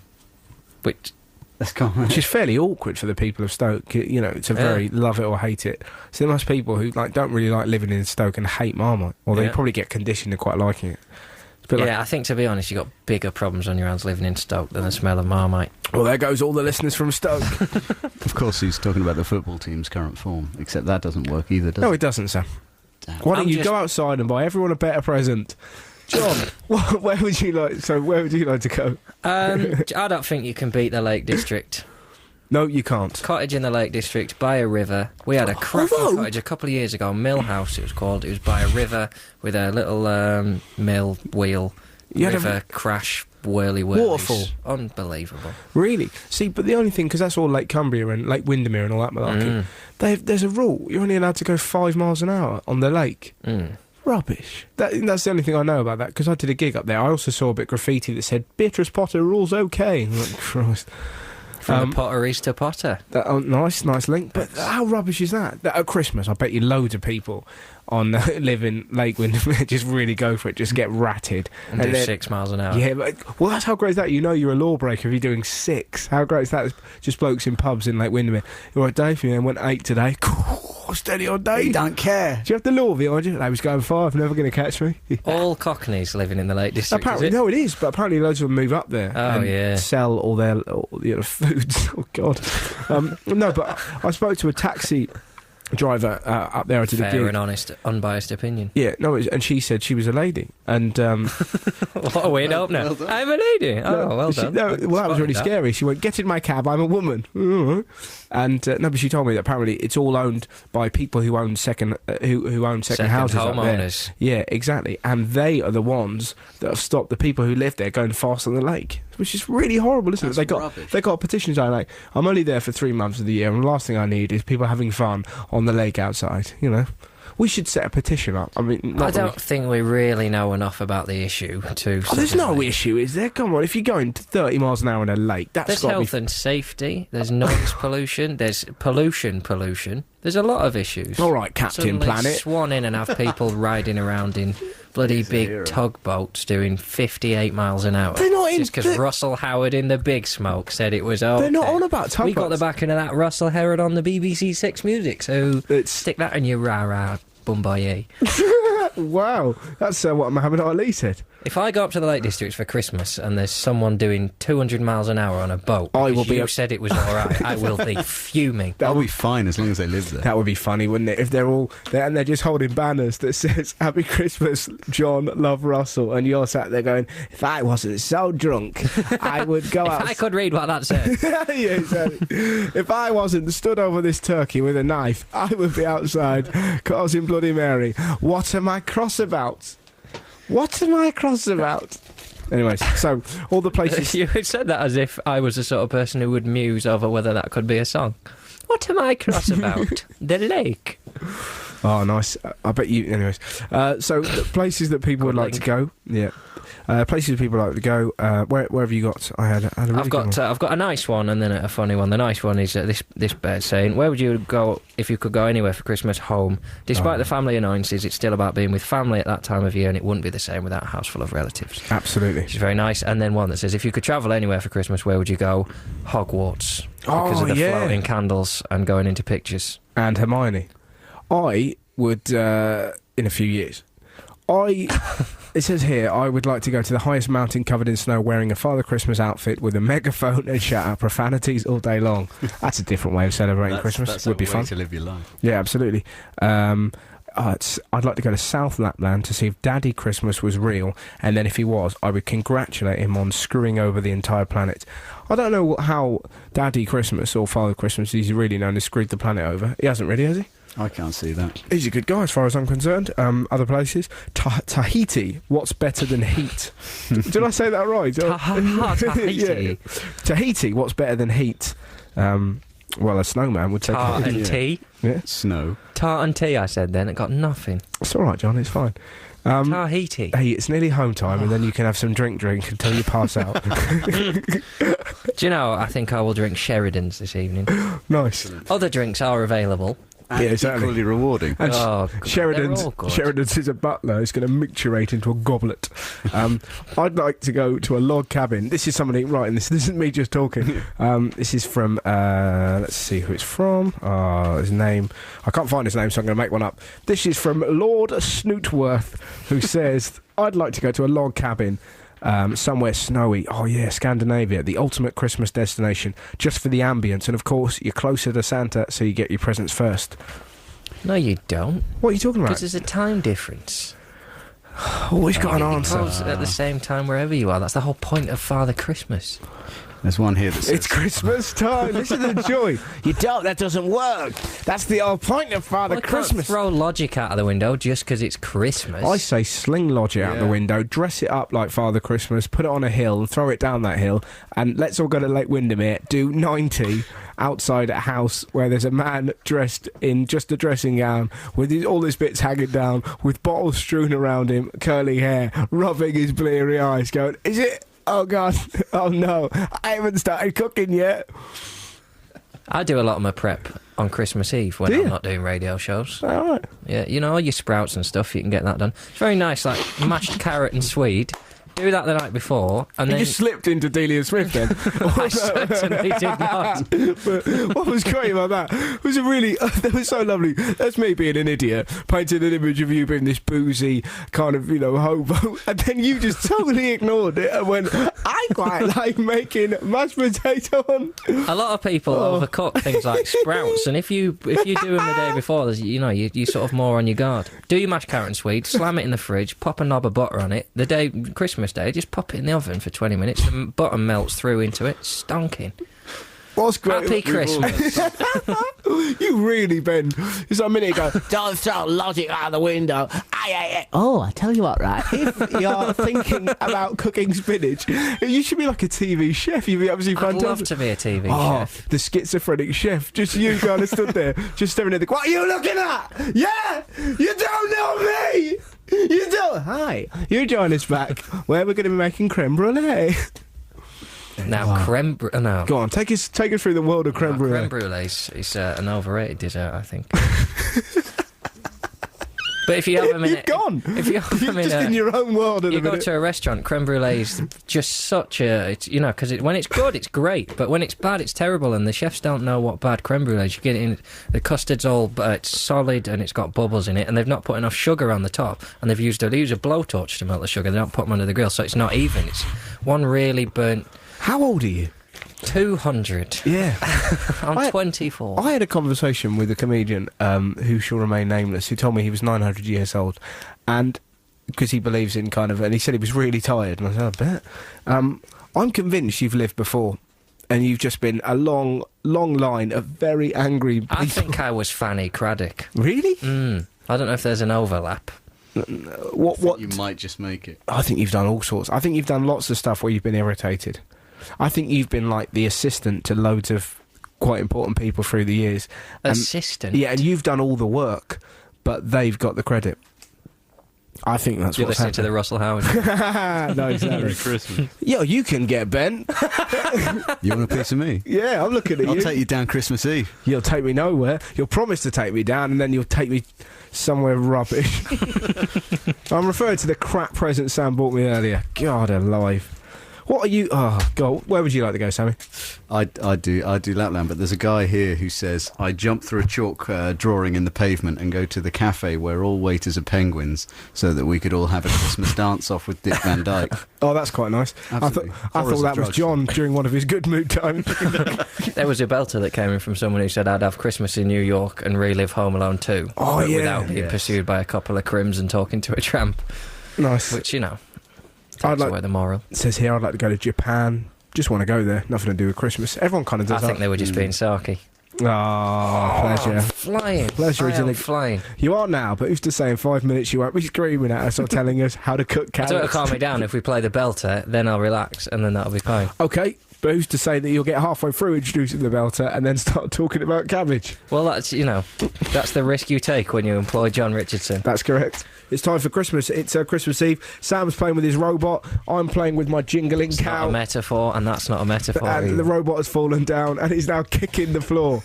Which... That's common. Which is fairly awkward for the people of Stoke. You know, it's a very love it or hate it. So there must be people who don't really like living in Stoke and hate Marmite. Or they probably get conditioned to quite liking it. Yeah, I think, to be honest, you've got bigger problems on your hands living in Stoke than the smell of Marmite. Well, there goes all the listeners from Stoke. Of course, he's talking about the football team's current form, except that doesn't work either, does it? No, it doesn't, Sam. Damn. Why don't you go outside and buy everyone a better present? John, where would you like to go? I don't think you can beat the Lake District. No, you can't. Cottage in the Lake District, by a river. We had a cracking cottage a couple of years ago, Mill House it was called. It was by a river with a little mill wheel, river crash, whirly waterfall. Unbelievable. Really? See, but the only thing, because that's all Lake Cumbria and Lake Windermere and all that malarkey, there's a rule. You're only allowed to go 5 miles an hour on the lake. Rubbish. That's the only thing I know about that, because I did a gig up there. I also saw a bit of graffiti that said, Beatrice Potter rules okay. I'm like, Christ. From the potteries to Potter. Nice link. But how rubbish is that? At Christmas, I bet you loads of people on live in Lake Windermere just really go for it, just get ratted. And do 6 miles an hour. Yeah, well, that's how great is that. You know you're a lawbreaker if you're doing 6. How great is that? It's just blokes in pubs in Lake Windermere. You're right, Dave, you went 8 today. Steady on, Dave. You don't care. Do you have the law behind you? They was going 5, never going to catch me. All Cockneys living in the Lake District, apparently, is it? No, it is, but apparently loads of them move up there and sell all their foods. Oh, God. No, but I spoke to a taxi driver up there. I did a gig. Fair and honest, unbiased opinion. Yeah, no, and she said she was a lady. And what a weird opener. Well, I'm a lady. Oh, well done. Well, that was really scary. She went, get in my cab, I'm a woman. And no, but she told me that apparently it's all owned by people who own second houses up there. Yeah, exactly. And they are the ones that have stopped the people who live there going fast on the lake, which is really horrible, isn't it? They got petitions out like, I'm only there for 3 months of the year, and the last thing I need is people having fun on the lake outside. You know, we should set a petition up. I mean, I don't think we really know enough about the issue to. There's no issue, is there? Come on, if you're going to 30 miles an hour in a lake, there's health and safety. There's noise pollution. There's pollution. There's a lot of issues. All right, Captain Planet. Swan in and have people riding around in bloody big tugboats doing 58 miles an hour. They're not just because Russell Howard in the Big Smoke said it was okay. They're not on about tugboats. We got the backing of that Russell Howard on the BBC Six Music, so stick that in your rah-rah, Bumbaye. Wow, that's what Muhammad Ali said. If I go up to the Lake Districts for Christmas and there's someone doing 200 miles an hour on a boat, you said it was all right, I will be fuming. That'll be fine as long as they live there. That would be funny, wouldn't it? If they're all there and they're just holding banners that says "Happy Christmas, John, love Russell," and you're sat there going, "If I wasn't so drunk, I would go out." If I could read what that said. Yeah, exactly. If I wasn't stood over this turkey with a knife, I would be outside causing Bloody Mary. What am I cross about? What am I cross about? Anyways, so all the places... You said that as if I was the sort of person who would muse over whether that could be a song. What am I cross about? The lake. Oh, nice. I bet you... Anyways. So the places that people would like to go. Yeah. Places people like to go. Where have you got? I had a really I've got a nice one and then a funny one. The nice one is this bird saying, "Where would you go if you could go anywhere for Christmas? Home. Despite the family annoyances, it's still about being with family at that time of year, and it wouldn't be the same without a house full of relatives." Absolutely. Which is very nice. And then one that says, "If you could travel anywhere for Christmas, where would you go? Hogwarts." Because of the floating candles and going into pictures. And Hermione. I would, in a few years, it says here, I would like to go to the highest mountain covered in snow wearing a Father Christmas outfit with a megaphone and shout out profanities all day long. That's a different way of celebrating Christmas. That's would be way fun to live your life. Yeah, absolutely. I'd like to go to South Lapland to see if Daddy Christmas was real, and then if he was, I would congratulate him on screwing over the entire planet. I don't know how Daddy Christmas or Father Christmas, he's really known to screwed the planet over. He hasn't really, has he? I can't see that. He's a good guy as far as I'm concerned. Other places. Tahiti, what's better than heat? Did I say that right? Tahiti. Yeah. Tahiti, what's better than heat? Well, a snowman would take Tart and tea. Yeah. Snow. Tart and tea, I said then. It got nothing. It's all right, John, it's fine. Tahiti. Hey, it's nearly home time, and then you can have some drink until you pass out. Do you know, I think I will drink Sheridan's this evening. Nice. Other drinks are available. And Yeah, exactly. equally rewarding. And God, Sheridan's is a butler who's going to micturate into a goblet. I'd like to go to a log cabin. This is somebody writing this. This isn't me just talking. This is from, let's see who it's from. His name. I can't find his name, so I'm going to make one up. This is from Lord Snootworth, who says, I'd like to go to a log cabin. Somewhere snowy. Oh yeah, Scandinavia, the ultimate Christmas destination, just for the ambience, and of course you're closer to Santa, so you get your presents first. No, you don't. What are you talking about? Because there's a time difference. Always got an answer. Goes at the same time wherever you are. That's the whole point of Father Christmas. There's one here that says... It's Christmas time. This is the joy. You don't. That doesn't work. That's the whole point of Father Christmas. Throw logic out of the window just because it's Christmas. I say sling logic out the window, dress it up like Father Christmas, put it on a hill and throw it down that hill, and let's all go to Lake Windermere, do 90 outside a house where there's a man dressed in just a dressing gown with all his bits hanging down, with bottles strewn around him, curly hair, rubbing his bleary eyes, going, is it? Oh God, oh no, I haven't started cooking yet. I do a lot of my prep on Christmas Eve when I'm not doing radio shows. All right. Yeah, you know, all your sprouts and stuff, you can get that done. It's very nice, like mashed carrot and swede. Do that the night before, and you then... just slipped into Delia Swift then. I certainly did not. But what was great about that was that was so lovely. That's me being an idiot, painting an image of you being this boozy kind of, hobo, and then you just totally ignored it and went, I quite like making mashed potato on... A lot of people overcook things like sprouts, and if you do them the day before, there's, you sort of more on your guard. Do your mashed carrot and swede, slam it in the fridge, pop a knob of butter on it. The day Christmas Day, just pop it in the oven for 20 minutes. The butter melts through into it. Stonking. What's great? Happy Christmas. You really, Ben. It's a minute ago. Don't throw logic out of the window. Oh, I tell you what, right? If you're thinking about cooking spinach, you should be like a TV chef. You'd be absolutely fantastic. I'd love to be a TV chef. The schizophrenic chef. Just you kind of stood there, just staring at what are you looking at? Yeah, you don't know me. You don't. Hi, you join us back where we're going to be making creme brulee. Now, creme brulee... No. Go on, take us through the world of creme brulee. Creme brulee is an overrated dessert, I think. But if you have them in You've gone. if you have You're them just in your own world at you the go minute. to a restaurant, creme brulee is just such a, because when it's good, it's great, but when it's bad, it's terrible, and the chefs don't know what bad creme brulee is. You get it in, the custard's all, it's solid, and it's got bubbles in it, and they've not put enough sugar on the top, and they use a blowtorch to melt the sugar. They don't put them under the grill, so it's not even. It's one really burnt. How old are you? 200. Yeah. I'm 24. I had a conversation with a comedian who shall remain nameless, who told me he was 900 years old, and because he believes in and he said he was really tired, and I said, I bet. I'm convinced you've lived before, and you've just been a long, long line of very angry people. I think I was Fanny Craddock. Really? I don't know if there's an overlap. What? You might just make it. I think you've done all sorts. I think you've done lots of stuff where you've been irritated. I think you've been like the assistant to loads of quite important people through the years. Assistant? Yeah, and you've done all the work, but they've got the credit. I think that's You're what's listening to the Russell Howard. No, exactly. Merry Christmas. Yo, you can get bent. You want a piece of me? Yeah, I'm looking at I'll you. take you down Christmas Eve. You'll take me nowhere. You'll promise to take me down, and then you'll take me somewhere rubbish. I'm referring to the crap present Sam bought me earlier. God alive. What are you... Oh, God. Where would you like to go, Sammy? I do Lapland, but there's a guy here who says, I jump through a chalk drawing in the pavement and go to the cafe where all waiters are penguins so that we could all have a Christmas dance-off with Dick Van Dyke. Oh, that's quite nice. Absolutely. I thought that was John during one of his good mood times. There was a belter that came in from someone who said I'd have Christmas in New York and relive Home Alone 2. Oh, but yeah. without being pursued by a couple of crims and talking to a tramp. Nice. Which, I'd takes away the moral. It says here I'd like to go to Japan. Just want to go there. Nothing to do with Christmas. Everyone kind of does I think they were just being sarky. Pleasure. Flying. Pleasure, I isn't am it? flying. You are now, but who's to say in 5 minutes you won't be screaming at us or telling us how to cook So it'll carrots? calm me down. If we play the belter, then I'll relax, and then that'll be fine. Okay, but who's to say that you'll get halfway through introducing the belter and then start talking about cabbage? Well, that's that's the risk you take when you employ Jon Richardson. That's correct. It's time for Christmas. It's Christmas Eve. Sam's playing with his robot. I'm playing with my jingling It's cow. not a metaphor, and that's not a metaphor. And the robot has fallen down and he's now kicking the floor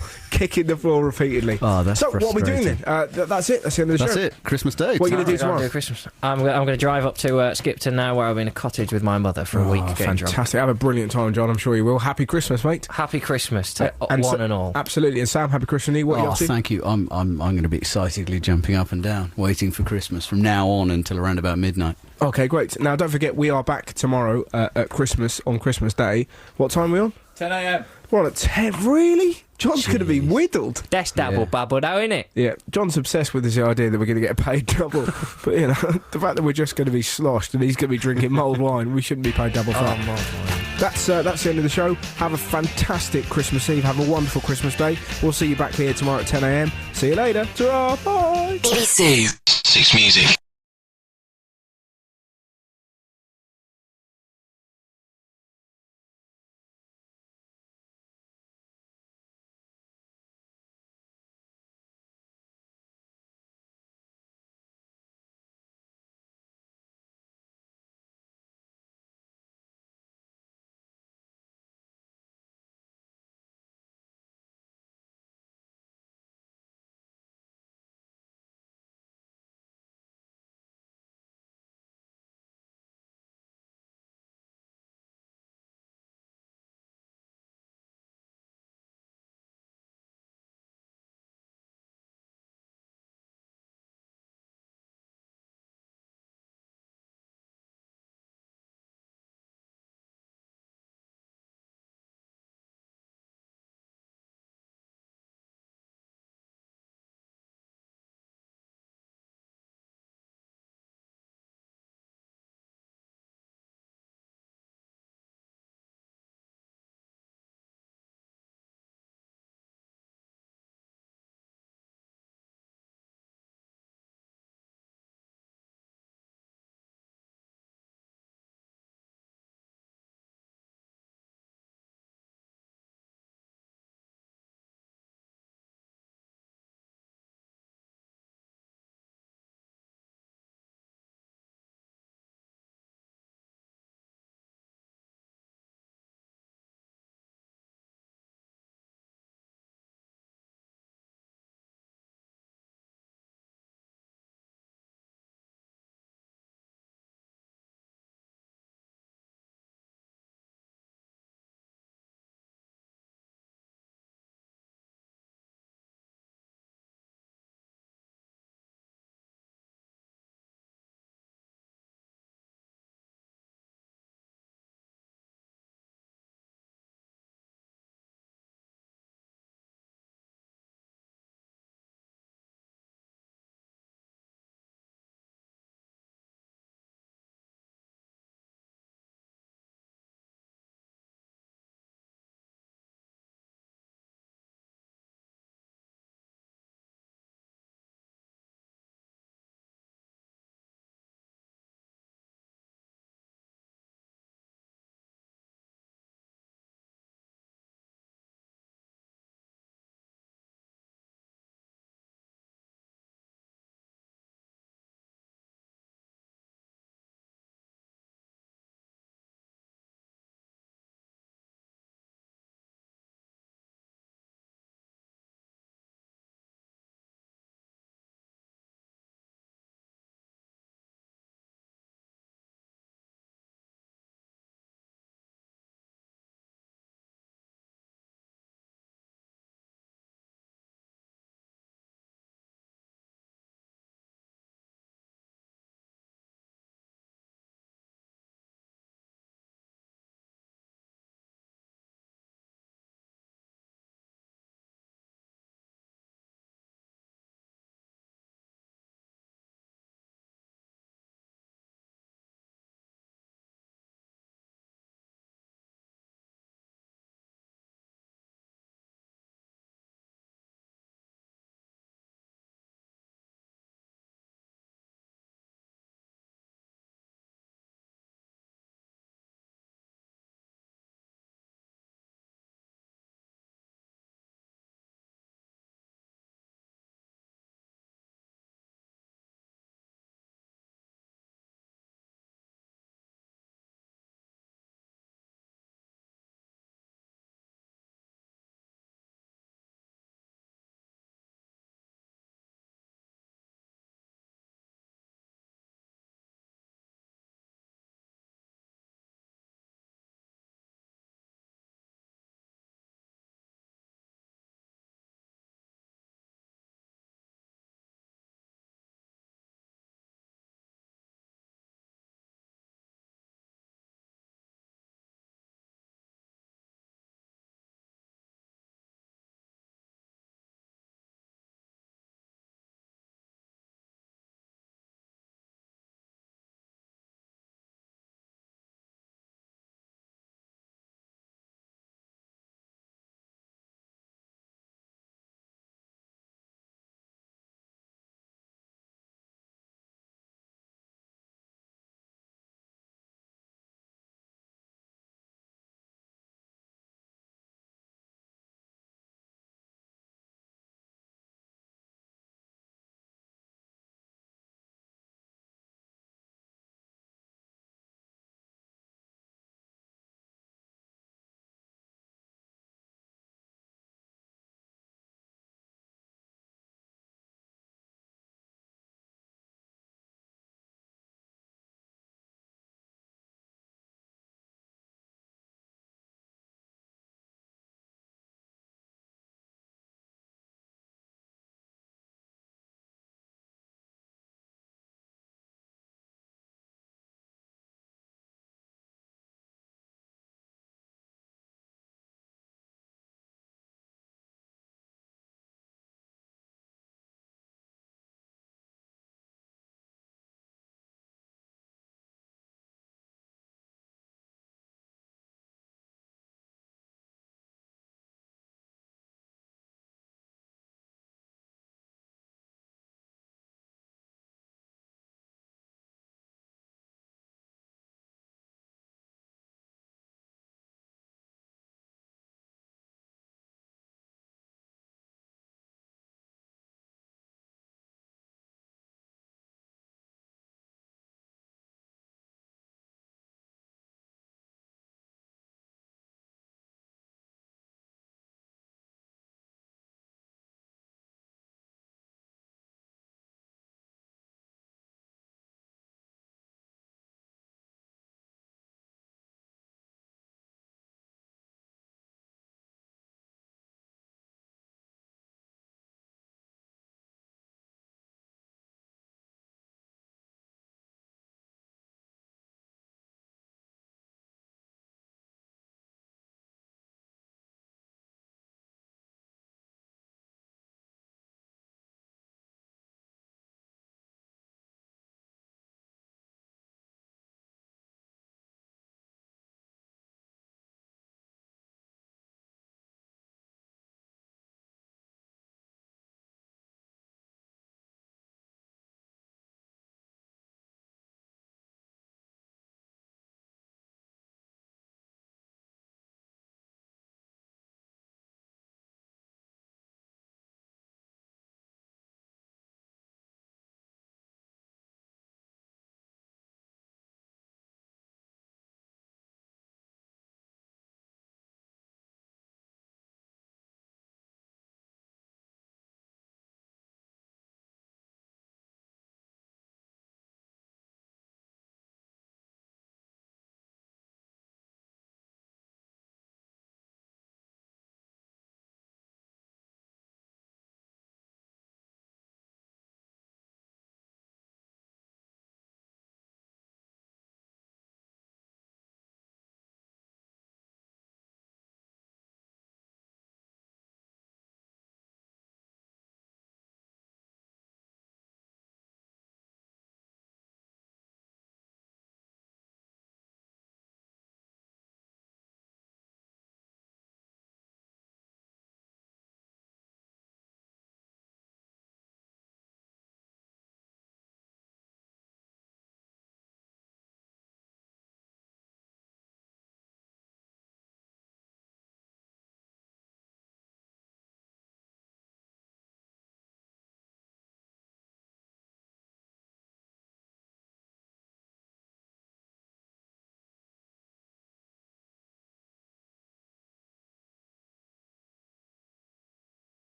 repeatedly. Oh, that's So what are we doing then? frustrating. That's it. That's the end of the That's show. it. Christmas Day. What are you going to do We're gonna tomorrow? do Christmas. I'm going to drive up to Skipton now, where I'm in a cottage with my mother for a week. Getting drunk. Fantastic. Have a brilliant time, John. I'm sure you will. Happy Christmas, mate. Happy Christmas to And one so- and all. Absolutely. And Sam, happy Christmas Eve. What are you Oh, up to? thank you. I'm going to be excitedly jumping up and down, waiting for Christmas from now on until around about midnight. Okay, great. Now, don't forget, we are back tomorrow at Christmas, on Christmas Day. What time are we on? 10 a.m. We're on at 10. Really? John's going to be whittled. That's double bubble now, innit? Yeah, John's obsessed with this idea that we're going to get paid double. But, the fact that we're just going to be sloshed and he's going to be drinking mulled wine, we shouldn't be paid double for that. That's the end of the show. Have a fantastic Christmas Eve. Have a wonderful Christmas Day. We'll see you back here tomorrow at 10 a.m. See you later. Ta-ra, bye. BBC Six Music.